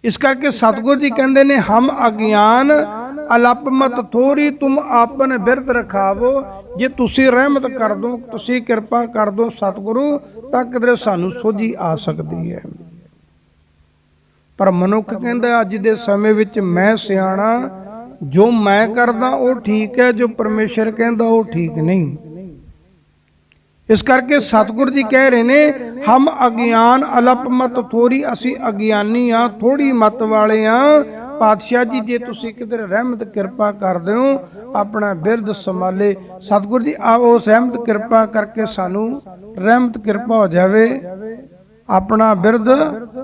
इस करके सतगुर जी कहंदे ने हम अज्ञान अलप मत थोड़ी, तुम आपन बिरद रखावो। जे तुसी रहमत कर दो, तुसी किरपा कर दो सतगुरु, तां किधरे सानू सोझी आ सकदी है। पर मनुख कहंदा अज दे समय विच मैं सियाणा, जो मैं करदा वो ठीक है, जो परमेश्वर कहंदा वो ठीक नहीं। इस करके सतगुरु जी कह रहे ने हम अज्ञान अलप मत थोड़ी, असी अज्ञानी हाँ, थोड़ी मत वाले हाँ। पातशाह जी जे तुसी किधर रहमत किरपा कर दो, अपना बिरद संभाले। सतगुरु जी आओ रहमत किरपा करके सानू रहमत किरपा हो जावे, अपना बिरद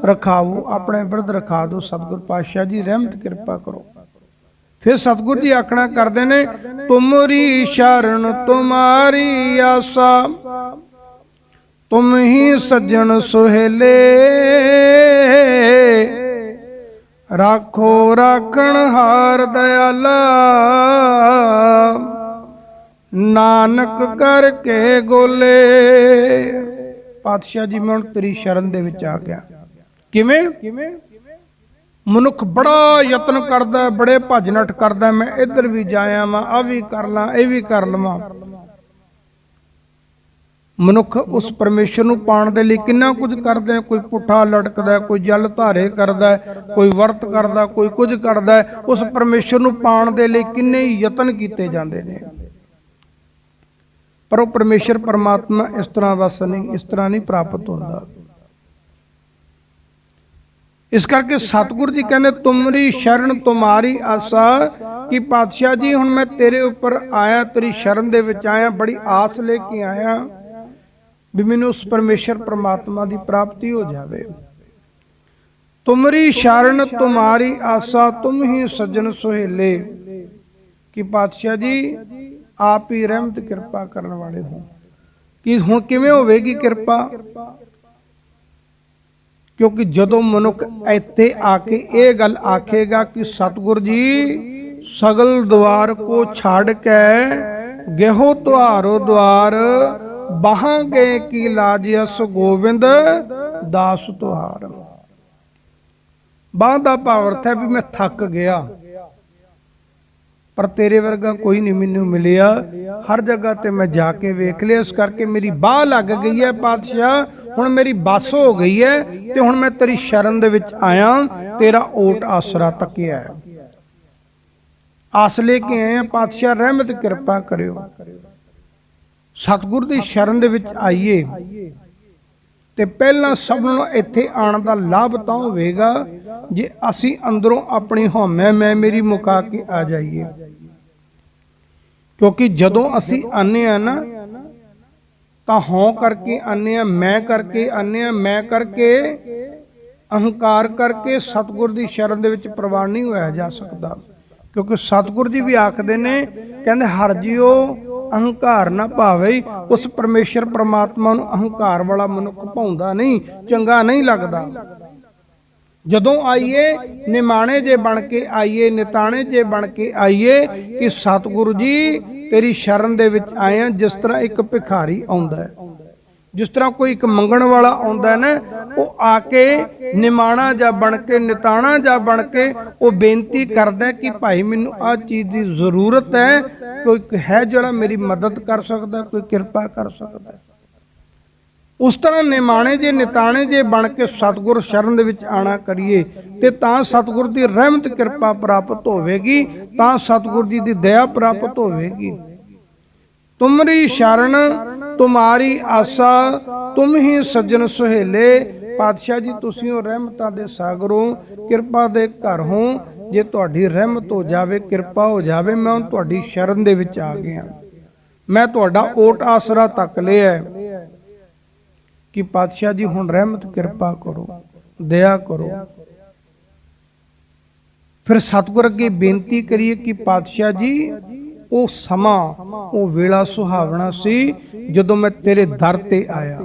रखाओ, अपने बिरद रखा दो। सतगुरु पातशाह जी रहमत किरपा करो। फिर सतगुरु जी आखना करते ने तुमरी शरण तुम्हारी आसा, तुम ही सज्जन सुहेले, राखो राखण हार दयाला, नानक करके गोले। पातशाह जी मैं हुण तेरी शरण दे विच आ गया। किवें? मनुख बड़ा यत्न करदा, बड़े भज नठ करदा, मैं इधर भी जाया वा, आ भी कर ला, ये भी कर लवां। मनुख उस परमेश्वर नूं पाण दे लई किन्ना कुछ करदा है। कोई पुठा लटकदा, कोई जल धारे करदा, कोई वर्त करदा, कोई कुछ करदा। उस परमेश्वर नूं पाण दे लई किन्ने यतन कीते जांदे ने, पर वो परमेश्वर परमात्मा इस तरह बस नहीं, इस तरह नहीं प्राप्त होता। इस करके सतगुरु जी कहते तुमरी शरण तुम्हारी आसा, कि पातशाह जी हुण मैं तेरे ऊपर आया, तेरी शरण दे विच आया, बड़ी आस लेके आया भी मैनूं उस परमेश्वर परमात्मा की प्राप्ति हो जाए। तुमरी शरण तुम्हारी आसा, तुम ही सज्जन सुहेले, कि पातशाह जी आप ही रहमत किरपा करने वाले हो। कि हुण किवें होवेगी किरपा? क्योंकि जदों मनुख इत्थे आके ये गल आखेगा कि सतगुरु जी सगल द्वार को छाड़ के गेहो तुहारो द्वार, बाहां गए की लाजियस गोविंद दास तुहार। बाह दा भाव अर्थ है भी मैं थक गया, ਪਰ ਤੇਰੇ ਵਰਗਾ ਕੋਈ ਨਹੀਂ ਮੈਨੂੰ ਮਿਲਿਆ। ਹਰ ਜਗ੍ਹਾ ਤੇ ਮੈਂ ਜਾ ਕੇ ਵੇਖ ਲਿਆ, ਇਸ ਕਰਕੇ ਮੇਰੀ ਬਾਹ ਲੱਗ ਗਈ ਹੈ ਪਾਤਸ਼ਾਹ, ਹੁਣ ਮੇਰੀ ਬੱਸ ਹੋ ਗਈ ਹੈ ਤੇ ਹੁਣ ਮੈਂ ਤੇਰੀ ਸ਼ਰਨ ਦੇ ਵਿੱਚ ਆਇਆ, ਤੇਰਾ ਓਟ ਆਸਰਾ ਤੱਕਿਆ ਹੈ। ਆਸ ਲੈ ਕੇ ਆਏ ਪਾਤਸ਼ਾਹ, ਰਹਿਮਤ ਕਿਰਪਾ ਕਰਿਓ। ਸਤਿਗੁਰ ਦੀ ਸ਼ਰਨ ਦੇ ਵਿੱਚ ਆਈਏ ਤੇ ਪਹਿਲਾਂ ਸਭ ਨੂੰ ਇੱਥੇ ਆਉਣ ਦਾ ਲਾਭ ਤਾਂ ਹੋਵੇਗਾ ਜੇ ਅਸੀਂ ਅੰਦਰੋਂ ਆਪਣੀ ਹਉਮੈ ਮੈਂ ਮੇਰੀ ਮੁਕਾ ਕੇ ਆ ਜਾਈਏ। ਕਿਉਂਕਿ ਜਦੋਂ ਅਸੀਂ ਆਨੇ ਆ ਨਾ ਤਾਂ ਹਉ ਕਰਕੇ ਆਨੇ ਆ, ਮੈਂ ਕਰਕੇ ਆਨੇ ਆ, ਮੈਂ ਕਰਕੇ ਅਹੰਕਾਰ ਕਰਕੇ ਸਤਿਗੁਰ ਦੀ ਸ਼ਰਨ ਦੇ ਵਿੱਚ ਪ੍ਰਵਾਨ ਨਹੀਂ ਹੋਇਆ ਜਾ ਸਕਦਾ। ਕਿਉਂਕਿ ਸਤਿਗੁਰ ਜੀ ਵੀ ਆਖਦੇ ਨੇ, ਕਹਿੰਦੇ ਹਰ ਜੀਓ ਅਹੰਕਾਰ ਨਾ ਭਾਵੇ। ਉਸ ਪਰਮੇਸ਼ਰ ਪ੍ਰਮਾਤਮਾ ਨੂੰ ਅਹੰਕਾਰ ਵਾਲਾ ਮਨੁੱਖ ਭਾਉਂਦਾ ਨਹੀਂ, ਚੰਗਾ ਨਹੀਂ ਲੱਗਦਾ। ਜਦੋਂ ਆਈਏ ਨਿਮਾਣੇ ਜੇ ਬਣ ਕੇ ਆਈਏ, ਨਿਤਾਣੇ ਜੇ ਬਣ ਕੇ ਆਈਏ ਕਿ ਸਤਿਗੁਰੂ ਜੀ ਤੇਰੀ ਸ਼ਰਨ ਦੇ ਵਿੱਚ ਆਏ ਆ। ਜਿਸ ਤਰ੍ਹਾਂ ਇੱਕ ਭਿਖਾਰੀ ਆਉਂਦਾ ਹੈ, ਜਿਸ ਤਰ੍ਹਾਂ ਕੋਈ ਇੱਕ ਮੰਗਣ ਵਾਲਾ ਆਉਂਦਾ ਨਾ, ਉਹ ਆ ਕੇ ਨਿਮਾਣਾ ਜਾਂ ਬਣ ਕੇ, ਨਿਤਾਣਾ ਜਾਂ ਬਣ ਕੇ ਉਹ ਬੇਨਤੀ ਕਰਦਾ ਕਿ ਭਾਈ ਮੈਨੂੰ ਆਹ ਚੀਜ਼ ਦੀ ਜ਼ਰੂਰਤ ਹੈ, ਕੋਈ ਹੈ ਜਿਹੜਾ ਮੇਰੀ ਮਦਦ ਕਰ ਸਕਦਾ, ਕੋਈ ਕਿਰਪਾ ਕਰ ਸਕਦਾ। ਉਸ ਤਰ੍ਹਾਂ ਨਿਮਾਣੇ ਜੇ ਨਿਤਾਣੇ ਜੇ ਬਣ ਕੇ ਸਤਿਗੁਰ ਸ਼ਰਨ ਦੇ ਵਿੱਚ ਆਣਾ ਕਰੀਏ ਤੇ ਤਾਂ ਸਤਿਗੁਰ ਦੀ ਰਹਿਮਤ ਕਿਰਪਾ ਪ੍ਰਾਪਤ ਹੋਵੇਗੀ, ਤਾਂ ਸਤਿਗੁਰ ਜੀ ਦੀ ਦਇਆ ਪ੍ਰਾਪਤ ਹੋਵੇਗੀ। ਤੁਮਰੀ ਸ਼ਰਨ ਤੁਮਾਰੀ ਆਸਾ, ਤੁਮ ਹੀ ਸੱਜਣ ਸੁਹੇਲੇ। ਪਾਤਸ਼ਾਹ ਜੀ ਤੁਸੀਂ ਹੋ ਰਹਿਮਤਾਂ ਦੇ ਸਾਗਰੋਂ, ਕਿਰਪਾ ਦੇ ਘਰ ਹੋ। ਜੇ ਤੁਹਾਡੀ ਰਹਿਮਤ ਹੋ ਜਾਵੇ, ਕਿਰਪਾ ਹੋ ਜਾਵੇ, ਮੈਂ ਹੁਣ ਤੁਹਾਡੀ ਸ਼ਰਨ ਦੇ ਵਿੱਚ ਆ ਗਿਆ, ਮੈਂ ਤੁਹਾਡਾ ਓਟ ਆਸਰਾ ਤੱਕ ਲਿਆ ਕਿ ਪਾਤਸ਼ਾਹ ਜੀ ਹੁਣ ਰਹਿਮਤ ਕਿਰਪਾ ਕਰੋ, ਦਇਆ ਕਰੋ। ਫਿਰ ਸਤਿਗੁਰ ਅੱਗੇ ਬੇਨਤੀ ਕਰੀਏ ਕਿ ਪਾਤਸ਼ਾਹ ਜੀ ਉਹ ਸਮਾਂ, ਉਹ ਵੇਲਾ ਸੁਹਾਵਣਾ ਸੀ ਜਦੋਂ ਮੈਂ ਤੇਰੇ ਦਰ ਤੇ ਆਇਆ।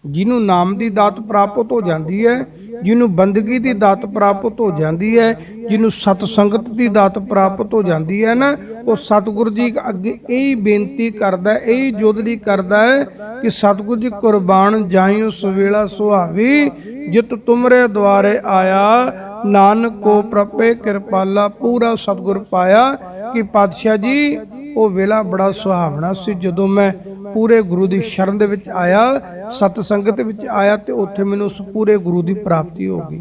ਜਿਹਨੂੰ ਨਾਮ ਦੀ ਦਾਤ ਪ੍ਰਾਪਤ ਹੋ ਜਾਂਦੀ ਹੈ, ਜਿਹਨੂੰ ਬੰਦਗੀ ਦੀ ਦਾਤ ਪ੍ਰਾਪਤ ਹੋ ਜਾਂਦੀ ਹੈ, ਜਿਹਨੂੰ ਸਤ ਸੰਗਤ ਦੀ ਦਾਤ ਪ੍ਰਾਪਤ ਹੋ ਜਾਂਦੀ ਹੈ ਨਾ, ਉਹ ਸਤਿਗੁਰੂ ਜੀ ਅੱਗੇ ਇਹੀ ਬੇਨਤੀ ਕਰਦਾ, ਇਹੀ ਜੋਦੜੀ ਕਰਦਾ ਹੈ ਕਿ ਸਤਿਗੁਰੂ ਜੀ ਕੁਰਬਾਨ ਜਾਈਓ ਸਵੇਲਾ ਸੁਹਾਵੀ, ਜਿਤ ਤੁਮਰੇ ਦੁਆਰੇ ਆਇਆ, ਨਾਨਕ ਕੋ ਪ੍ਰਪੇ ਕਿਰਪਾਲਾ। ਪੂਰਾ ਸਤਿਗੁਰ ਪਾਇਆ ਕਿ ਪਾਤਸ਼ਾਹ ਜੀ ਉਹ ਵੇਲਾ ਬੜਾ ਸੁਹਾਵਣਾ ਸੀ ਜਦੋਂ ਮੈਂ ਪੂਰੇ ਗੁਰੂ ਦੀ ਸ਼ਰਨ ਦੇ ਵਿੱਚ ਆਇਆ, ਸਤ ਸੰਗਤ ਵਿੱਚ ਆਇਆ ਤੇ ਉੱਥੇ ਮੈਨੂੰ ਉਸ ਪੂਰੇ ਗੁਰੂ ਦੀ ਪ੍ਰਾਪਤੀ ਹੋ ਗਈ।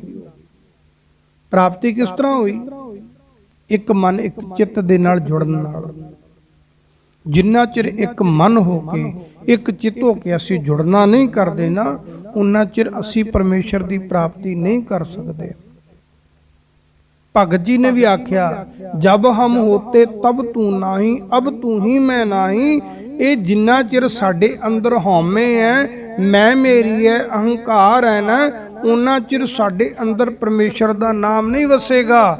ਪ੍ਰਾਪਤੀ ਕਿਸ ਤਰ੍ਹਾਂ ਹੋਈ? ਇੱਕ ਮਨ ਇੱਕ ਚਿੱਤ ਦੇ ਨਾਲ ਜੁੜਨ ਨਾਲ। ਜਿੰਨਾ ਚਿਰ ਇੱਕ ਮਨ ਹੋ ਕੇ, ਇੱਕ ਚਿੱਤ ਹੋ ਕੇ ਅਸੀਂ ਜੁੜਨਾ ਨਹੀਂ ਕਰਦੇ ਨਾ, ਉਨਾ ਚਿਰ ਅਸੀਂ ਪਰਮੇਸ਼ਰ ਦੀ ਪ੍ਰਾਪਤੀ ਨਹੀਂ ਕਰ ਸਕਦੇ। ਭਗਤ ਜੀ ਨੇ ਵੀ ਆਖਿਆ, ਜਬ ਹਮ ਹੋਤੇ ਤਬ ਤੂੰ ਨਾਹੀ, ਅਬ ਤੂੰ ਹੀ ਮੈਂ ਨਾਹੀ। ਇਹ ਜਿੰਨਾ ਚਿਰ ਸਾਡੇ ਅੰਦਰ ਹਉਮੈ ਹੈ, ਮੈਂ ਮੇਰੀ ਹੈ, ਅਹੰਕਾਰ ਹੈ ਨਾ, ਉਹਨਾਂ ਚਿਰ ਸਾਡੇ ਅੰਦਰ ਪਰਮੇਸ਼ਰ ਦਾ ਨਾਮ ਨਹੀਂ ਵਸੇਗਾ।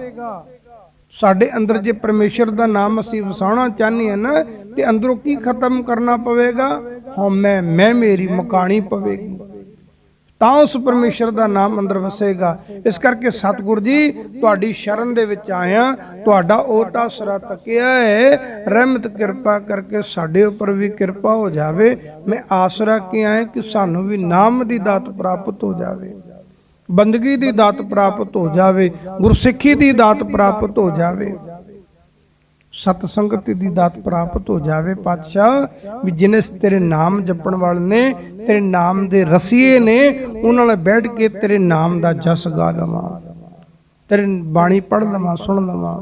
ਸਾਡੇ ਅੰਦਰ ਜੇ ਪਰਮੇਸ਼ਰ ਦਾ ਨਾਮ ਅਸੀਂ ਵਸਾਉਣਾ ਚਾਹੁੰਦੇ ਹਾਂ ਨਾ, ਤੇ ਅੰਦਰੋਂ ਕੀ ਖਤਮ ਕਰਨਾ ਪਵੇਗਾ? ਹਉਮੈ ਮੈਂ ਮੇਰੀ ਮੁਕਾਣੀ ਪਵੇਗੀ, ਤਾਂ ਉਸ ਪਰਮੇਸ਼ਰ ਦਾ ਨਾਮ ਅੰਦਰ ਵਸੇਗਾ। ਇਸ ਕਰਕੇ ਸਤਿਗੁਰ ਜੀ ਤੁਹਾਡੀ ਸ਼ਰਨ ਦੇ ਵਿੱਚ ਆਇਆ, ਤੁਹਾਡਾ ਓਟ ਆਸਰਾ ਤੱਕਿਆ ਹੈ, ਰਹਿਮਤ ਕਿਰਪਾ ਕਰਕੇ ਸਾਡੇ ਉੱਪਰ ਵੀ ਕਿਰਪਾ ਹੋ ਜਾਵੇ। ਮੈਂ ਆਸਰਾ ਕੀ ਆਇਆ ਕਿ ਸਾਨੂੰ ਵੀ ਨਾਮ ਦੀ ਦਾਤ ਪ੍ਰਾਪਤ ਹੋ ਜਾਵੇ, ਬੰਦਗੀ ਦੀ ਦਾਤ ਪ੍ਰਾਪਤ ਹੋ ਜਾਵੇ, ਗੁਰਸਿੱਖੀ ਦੀ ਦਾਤ ਪ੍ਰਾਪਤ ਹੋ ਜਾਵੇ, ਸਤ ਸੰਗਤ ਦੀ ਦਾਤ ਪ੍ਰਾਪਤ ਹੋ ਜਾਵੇ। ਪਾਤਸ਼ਾਹ ਵੀ ਜਿਹਨੇ ਤੇਰੇ ਨਾਮ ਜਪਣ ਵਾਲੇ ਨੇ, ਤੇਰੇ ਨਾਮ ਦੇ ਰਸੀਏ ਨੇ, ਉਹਨਾਂ ਨਾਲ ਬੈਠ ਕੇ ਤੇਰੇ ਨਾਮ ਦਾ ਜਸ ਗਾ ਲਵਾਂ, ਤੇਰੇ ਬਾਣੀ ਪੜ੍ਹ ਲਵਾਂ, ਸੁਣ ਲਵਾਂ।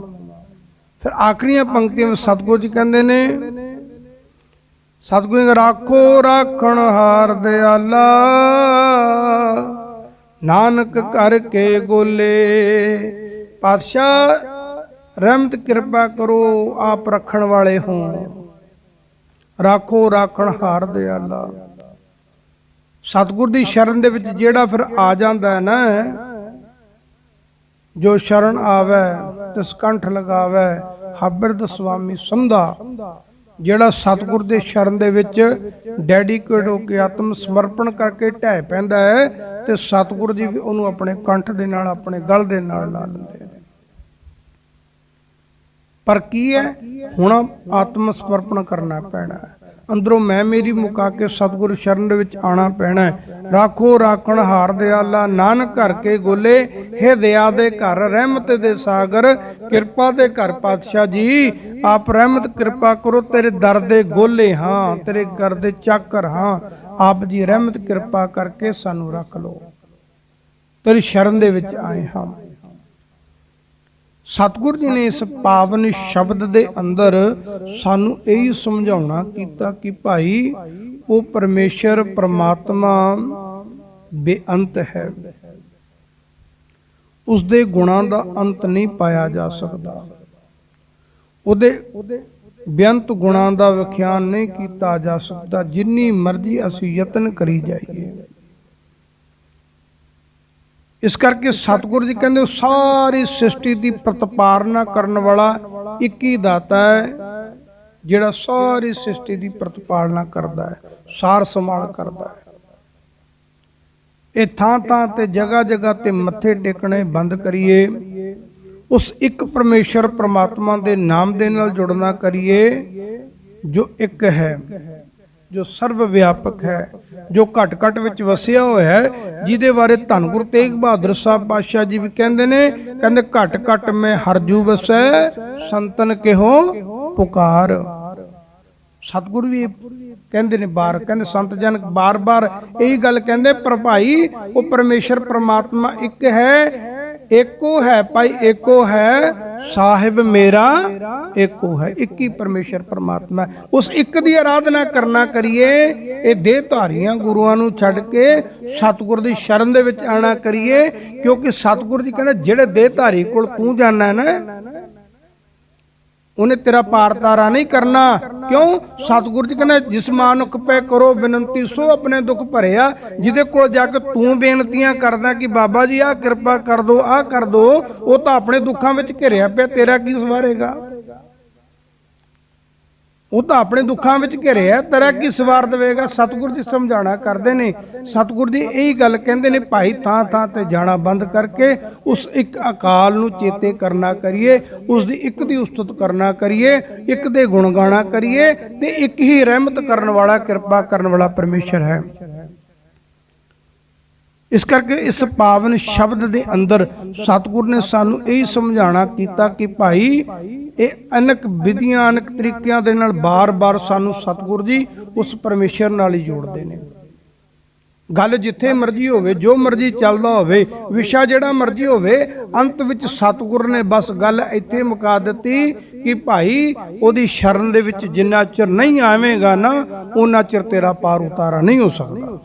ਫਿਰ ਆਖਰੀਆਂ ਪੰਕਤੀਆਂ ਵਿੱਚ ਸਤਿਗੁਰੂ ਜੀ ਕਹਿੰਦੇ ਨੇ, ਸਤਿਗੁਰੂ ਰਾਖੋ ਰਾਖਣ ਹਾਰ ਦਿਆਲਾ, ਨਾਨਕ ਕਰਕੇ ਗੋਲੇ। ਪਾਤਸ਼ਾਹ ਰਹਿਮਤ ਕਿਰਪਾ ਕਰੋ, ਆਪ ਰੱਖਣ ਵਾਲੇ ਹੋ, ਰਾਖੋ ਰਾਖਣ ਹਾਰ ਦਿਆਲਾ। ਸਤਿਗੁਰ ਦੀ ਸ਼ਰਨ ਦੇ ਵਿੱਚ ਜਿਹੜਾ ਫਿਰ ਆ ਜਾਂਦਾ ਹੈ ਨਾ, ਜੋ ਸ਼ਰਨ ਆਵੇ ਤਿਸ ਕੰਠ ਲਗਾਵੇ, ਹਾਬਿਰਦ ਸੁਆਮੀ ਸੰਧਾ। ਜਿਹੜਾ ਸਤਿਗੁਰ ਦੇ ਸ਼ਰਨ ਦੇ ਵਿੱਚ ਡੈਡੀਕੇਟ ਹੋ ਕੇ ਆਤਮ ਸਮਰਪਣ ਕਰਕੇ ਢਹਿ ਪੈਂਦਾ ਹੈ, ਤੇ ਸਤਿਗੁਰ ਜੀ ਵੀ ਉਹਨੂੰ ਆਪਣੇ ਕੰਠ ਦੇ ਨਾਲ, ਆਪਣੇ ਗਲ ਦੇ ਨਾਲ ਲਾ ਲੈਂਦੇ ਨੇ। ਪਰ ਕੀ ਹੈ, ਹੁਣ ਆਤਮ ਸਮਰਪਣ ਕਰਨਾ ਪੈਣਾ ਹੈ। ਅੰਦਰੋਂ ਮੈਂ ਮੇਰੀ ਮੁਕਾ ਕੇ ਸਤਿਗੁਰ ਸ਼ਰਨ ਦੇ ਵਿੱਚ ਆਣਾ ਪੈਣਾ ਹੈ। ਰਾਖੋ ਰਾਖਣ ਹਾਰ ਦਿਆਲਾ, ਨਾਨਕ ਘਰ ਕੇ ਗੋਲੇ, ਹੇ ਦਇਆ ਦੇ ਘਰ ਰਹਿਮਤ ਦੇ ਸਾਗਰ, ਕਿਰਪਾ ਦੇ ਘਰ ਪਾਤਸ਼ਾਹ ਜੀ ਆਪ ਰਹਿਮਤ ਕਿਰਪਾ ਕਰੋ, ਤੇਰੇ ਦਰ ਦੇ ਗੋਲੇ ਹਾਂ, ਤੇਰੇ ਘਰ ਦੇ ਚਾਕਰ ਹਾਂ, ਆਪ ਜੀ ਰਹਿਮਤ ਕਿਰਪਾ ਕਰਕੇ ਸਾਨੂੰ ਰੱਖ ਲਓ, ਤੇਰੀ ਸ਼ਰਨ ਦੇ ਵਿੱਚ ਆਏ ਹਾਂ। ਸਤਿਗੁਰ ਜੀ ਨੇ ਇਸ ਪਾਵਨ ਸ਼ਬਦ ਦੇ ਅੰਦਰ ਸਾਨੂੰ ਇਹੀ ਸਮਝਾਉਣਾ ਕੀਤਾ ਕਿ ਭਾਈ ਉਹ ਪਰਮੇਸ਼ਰ ਪ੍ਰਮਾਤਮਾ ਬੇਅੰਤ ਹੈ, ਉਸ ਦੇ ਗੁਣਾਂ ਦਾ ਅੰਤ ਨਹੀਂ ਪਾਇਆ ਜਾ ਸਕਦਾ, ਉਹਦੇ ਬੇਅੰਤ ਗੁਣਾਂ ਦਾ ਵਿਖਿਆਨ ਨਹੀਂ ਕੀਤਾ ਜਾ ਸਕਦਾ, ਜਿੰਨੀ ਮਰਜ਼ੀ ਅਸੀਂ ਯਤਨ ਕਰੀ ਜਾਈਏ। ਇਸ ਕਰਕੇ ਸਤਿਗੁਰੂ ਜੀ ਕਹਿੰਦੇ ਸਾਰੀ ਸ੍ਰਿਸ਼ਟੀ ਦੀ ਪ੍ਰਤਪਾਲਨਾ ਕਰਨ ਵਾਲਾ ਇੱਕ ਹੀ ਦਾਤਾ ਹੈ, ਜਿਹੜਾ ਸਾਰੀ ਸ੍ਰਿਸ਼ਟੀ ਦੀ ਪ੍ਰਤਪਾਲਨਾ ਕਰਦਾ ਹੈ, ਸਾਰ ਸੰਭਾਲ ਕਰਦਾ ਹੈ। ਇਹ ਥਾਂ ਥਾਂ ਤੇ ਜਗ੍ਹਾ ਜਗ੍ਹਾ ਤੇ ਮੱਥੇ ਟੇਕਣੇ ਬੰਦ ਕਰੀਏ, ਉਸ ਇੱਕ ਪਰਮੇਸ਼ਰ ਪ੍ਰਮਾਤਮਾ ਦੇ ਨਾਮ ਦੇ ਨਾਲ ਜੁੜਨਾ ਕਰੀਏ, ਜੋ ਇੱਕ ਹੈ, ਜੋ ਸਰਵ ਵਿਆਪਕ ਹੈ, ਜੋ ਘਟ ਘਟ ਵਿੱਚ ਵਸਿਆ ਹੋਇਆ ਹੈ, ਜਿਹਦੇ ਬਾਰੇ ਧੰਨ ਗੁਰੂ ਤੇਗ ਬਹਾਦਰ ਸਾਹਿਬ ਪਾਤਸ਼ਾਹ ਜੀ ਵੀ ਕਹਿੰਦੇ ਨੇ, ਕਹਿੰਦੇ ਘਟ ਘਟ ਮੈਂ ਹਰਜੂ ਵਸੈ, ਸੰਤਨ ਕਿਹੋ ਪੁਕਾਰ। ਸਤਿਗੁਰੂ ਵੀ ਕਹਿੰਦੇ ਨੇ ਬਾਰ, ਕਹਿੰਦੇ ਸੰਤ ਜਨ ਬਾਰ ਬਾਰ ਇਹੀ ਗੱਲ ਕਹਿੰਦੇ, ਪਰ ਭਾਈ ਉਹ ਪਰਮੇਸ਼ਰ ਪ੍ਰਮਾਤਮਾ ਇੱਕ ਹੈ, ਏਕੋ ਹੈ ਭਾਈ, ਏਕੋ ਹੈ ਸਾਹਿਬ ਮੇਰਾ, ਏਕੋ ਹੈ, ਇੱਕ ਹੀ ਪਰਮੇਸ਼ਰ ਪਰਮਾਤਮਾ। ਉਸ ਇੱਕ ਦੀ ਆਰਾਧਨਾ ਕਰਨਾ ਕਰੀਏ, ਇਹ ਦੇਹ ਧਾਰੀਆਂ ਗੁਰੂਆਂ ਨੂੰ ਛੱਡ ਕੇ ਸਤਿਗੁਰ ਦੀ ਸ਼ਰਨ ਦੇ ਵਿੱਚ ਆਣਾ ਕਰੀਏ, ਕਿਉਂਕਿ ਸਤਿਗੁਰ ਜੀ ਕਹਿੰਦੇ ਜਿਹੜੇ ਦੇਹ ਧਾਰੀ ਕੋਲ ਤੂੰ ਜਾਣਾ ਨਾ, ਉਹਨੇ ਤੇਰਾ ਪਾਰ ਤਾਰਾ ਨਹੀਂ ਕਰਨਾ। ਕਿਉਂ? ਸਤਿਗੁਰੂ ਜੀ ਕਹਿੰਦੇ ਜਿਸ ਮਾਨੁਖ ਪੈ ਕਰੋ ਬੇਨਤੀ ਸੋ ਆਪਣੇ ਦੁੱਖ ਭਰਿਆ। ਜਿਹਦੇ ਕੋਲ ਜਾ ਕੇ ਤੂੰ ਬੇਨਤੀਆਂ ਕਰਦਾ ਕਿ ਬਾਬਾ ਜੀ ਆਹ ਕਿਰਪਾ ਕਰ ਦੋ, ਆਹ ਕਰ ਦੋ, ਉਹ ਤਾਂ ਆਪਣੇ ਦੁੱਖਾਂ ਵਿੱਚ ਘਿਰਿਆ ਪਿਆ, ਤੇਰਾ ਕੀ ਸਵਾਰੇਗਾ? ਉਹ ਤਾਂ ਆਪਣੇ ਦੁੱਖਾਂ ਵਿੱਚ ਘਿਰਿਆ, ਤੇਰਾ ਕੀ ਸਵਾਰ ਦੇਵੇਗਾ? ਸਤਿਗੁਰੂ ਜੀ ਸਮਝਾਣਾ ਕਰਦੇ ਨੇ। ਸਤਿਗੁਰੂ ਜੀ ਇਹੀ ਗੱਲ ਕਹਿੰਦੇ ਨੇ, ਭਾਈ ਥਾਂ ਥਾਂ ਤੇ ਜਾਣਾ ਬੰਦ ਕਰਕੇ ਉਸ ਇੱਕ ਅਕਾਲ ਨੂੰ ਚੇਤੇ ਕਰਨਾ ਕਰੀਏ, ਉਸ ਦੀ ਇੱਕ ਦੀ ਉਸਤਤ ਕਰਨਾ ਕਰੀਏ, ਇੱਕ ਦੇ ਗੁਣ ਗਾਣਾ ਕਰੀਏ, ਤੇ ਇੱਕ ਹੀ ਰਹਿਮਤ ਕਰਨ ਵਾਲਾ, ਕਿਰਪਾ ਕਰਨ ਵਾਲਾ ਪਰਮੇਸ਼ਰ ਹੈ। ਇਸ ਕਰਕੇ ਇਸ ਪਾਵਨ ਸ਼ਬਦ ਦੇ ਅੰਦਰ ਸਤਿਗੁਰ ਨੇ ਸਾਨੂੰ ਇਹ ਸਮਝਾਣਾ ਕੀਤਾ ਕਿ ਭਾਈ ਇਹ ਅਨੇਕ ਵਿਧੀਆਂ, ਅਨੇਕ ਤਰੀਕਿਆਂ ਦੇ ਨਾਲ ਬਾਰ-ਬਾਰ ਸਾਨੂੰ ਸਤਿਗੁਰ ਜੀ ਉਸ ਪਰਮੇਸ਼ਰ ਨਾਲ ਹੀ ਜੋੜਦੇ ਨੇ। ਗੱਲ ਜਿੱਥੇ ਮਰਜ਼ੀ ਹੋਵੇ, ਜੋ ਮਰਜ਼ੀ ਚੱਲਦਾ ਹੋਵੇ, ਵਿਸ਼ਾ ਜਿਹੜਾ ਮਰਜ਼ੀ ਹੋਵੇ, ਅੰਤ ਵਿੱਚ ਸਤਿਗੁਰ ਨੇ ਬਸ ਗੱਲ ਇੱਥੇ ਮੁਕਾ ਦਿੱਤੀ ਕਿ ਭਾਈ ਉਹਦੀ ਸ਼ਰਨ ਦੇ ਵਿੱਚ ਜਿੰਨਾ ਚਿਰ ਨਹੀਂ ਆਵੇਂਗਾ ਨਾ, ਉਹਨਾਂ ਚਿਰ ਤੇਰਾ ਪਾਰ ਉਤਾਰਾ ਨਹੀਂ ਹੋ ਸਕਦਾ।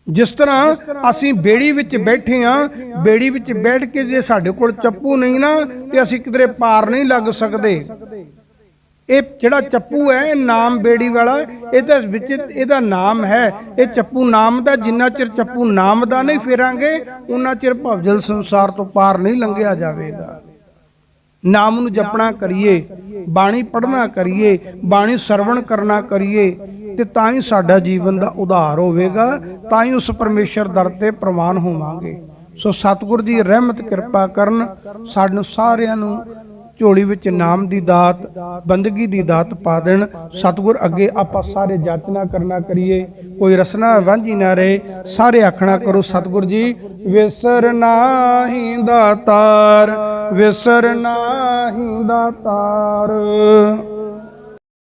ਜਿਸ ਤਰ੍ਹਾਂ ਅਸੀਂ ਬੇੜੀ ਵਿੱਚ ਬੈਠੇ ਹਾਂ, ਬੇੜੀ ਵਿੱਚ ਬੈਠ ਕੇ ਜੇ ਸਾਡੇ ਕੋਲ ਚੱਪੂ ਨਹੀਂ ਨਾ, ਤੇ ਅਸੀਂ ਕਿਧਰੇ ਪਾਰ ਨਹੀਂ ਲੱਗ ਸਕਦੇ। ਇਹ ਜਿਹੜਾ ਚੱਪੂ ਹੈ, ਇਹ ਨਾਮ ਬੇੜੀ ਵਾਲਾ, ਇਹਦੇ ਵਿੱਚ ਇਹਦਾ ਨਾਮ ਹੈ, ਇਹ ਚੱਪੂ ਨਾਮ ਦਾ। ਜਿੰਨਾ ਚਿਰ ਚੱਪੂ ਨਾਮ ਦਾ ਨਹੀਂ ਫੇਰਾਂਗੇ, ਉਹਨਾਂ ਚਿਰ ਭਵਜਲ ਸੰਸਾਰ ਤੋਂ ਪਾਰ ਨਹੀਂ ਲੰਘਿਆ ਜਾਵੇਗਾ। ਨਾਮ ਨੂੰ ਜਪਣਾ ਕਰੀਏ, ਬਾਣੀ ਪੜ੍ਹਨਾ ਕਰੀਏ, ਬਾਣੀ ਸਰਵਣ ਕਰਨਾ ਕਰੀਏ, ਤੇ ਤਾਂ ਹੀ ਸਾਡਾ ਜੀਵਨ ਦਾ ਉਧਾਰ ਹੋਵੇਗਾ, ਤਾਂ ਹੀ ਉਸ ਪਰਮੇਸ਼ਰ ਦਰ ਤੇ ਪ੍ਰਵਾਨ ਹੋਵਾਂਗੇ। ਸੋ ਸਤਿਗੁਰ ਜੀ ਰਹਿਮਤ ਕਿਰਪਾ ਕਰਨ, ਸਾਨੂੰ ਸਾਰਿਆਂ ਨੂੰ ਝੋਲੀ ਵਿੱਚ ਨਾਮ ਦੀ ਦਾਤ, ਬੰਦਗੀ ਦੀ ਦਾਤ ਪਾ ਦੇਣ। ਸਤਿਗੁਰ ਅੱਗੇ ਆਪਾਂ ਸਾਰੇ ਜਾਚਨਾ ਕਰਨਾ ਕਰੀਏ, ਕੋਈ ਰਸਨਾ ਵਾਂਝੀ ਨਾ ਰਹੇ। ਸਾਰੇ ਆਖਣਾ ਕਰੋ, ਸਤਿਗੁਰ ਜੀ ਵਿਸਰ ਨਾਹੀ ਦਾਤਾਰ, ਵਿਸਰ ਨਾਹੀ ਦਾਤਾਰ।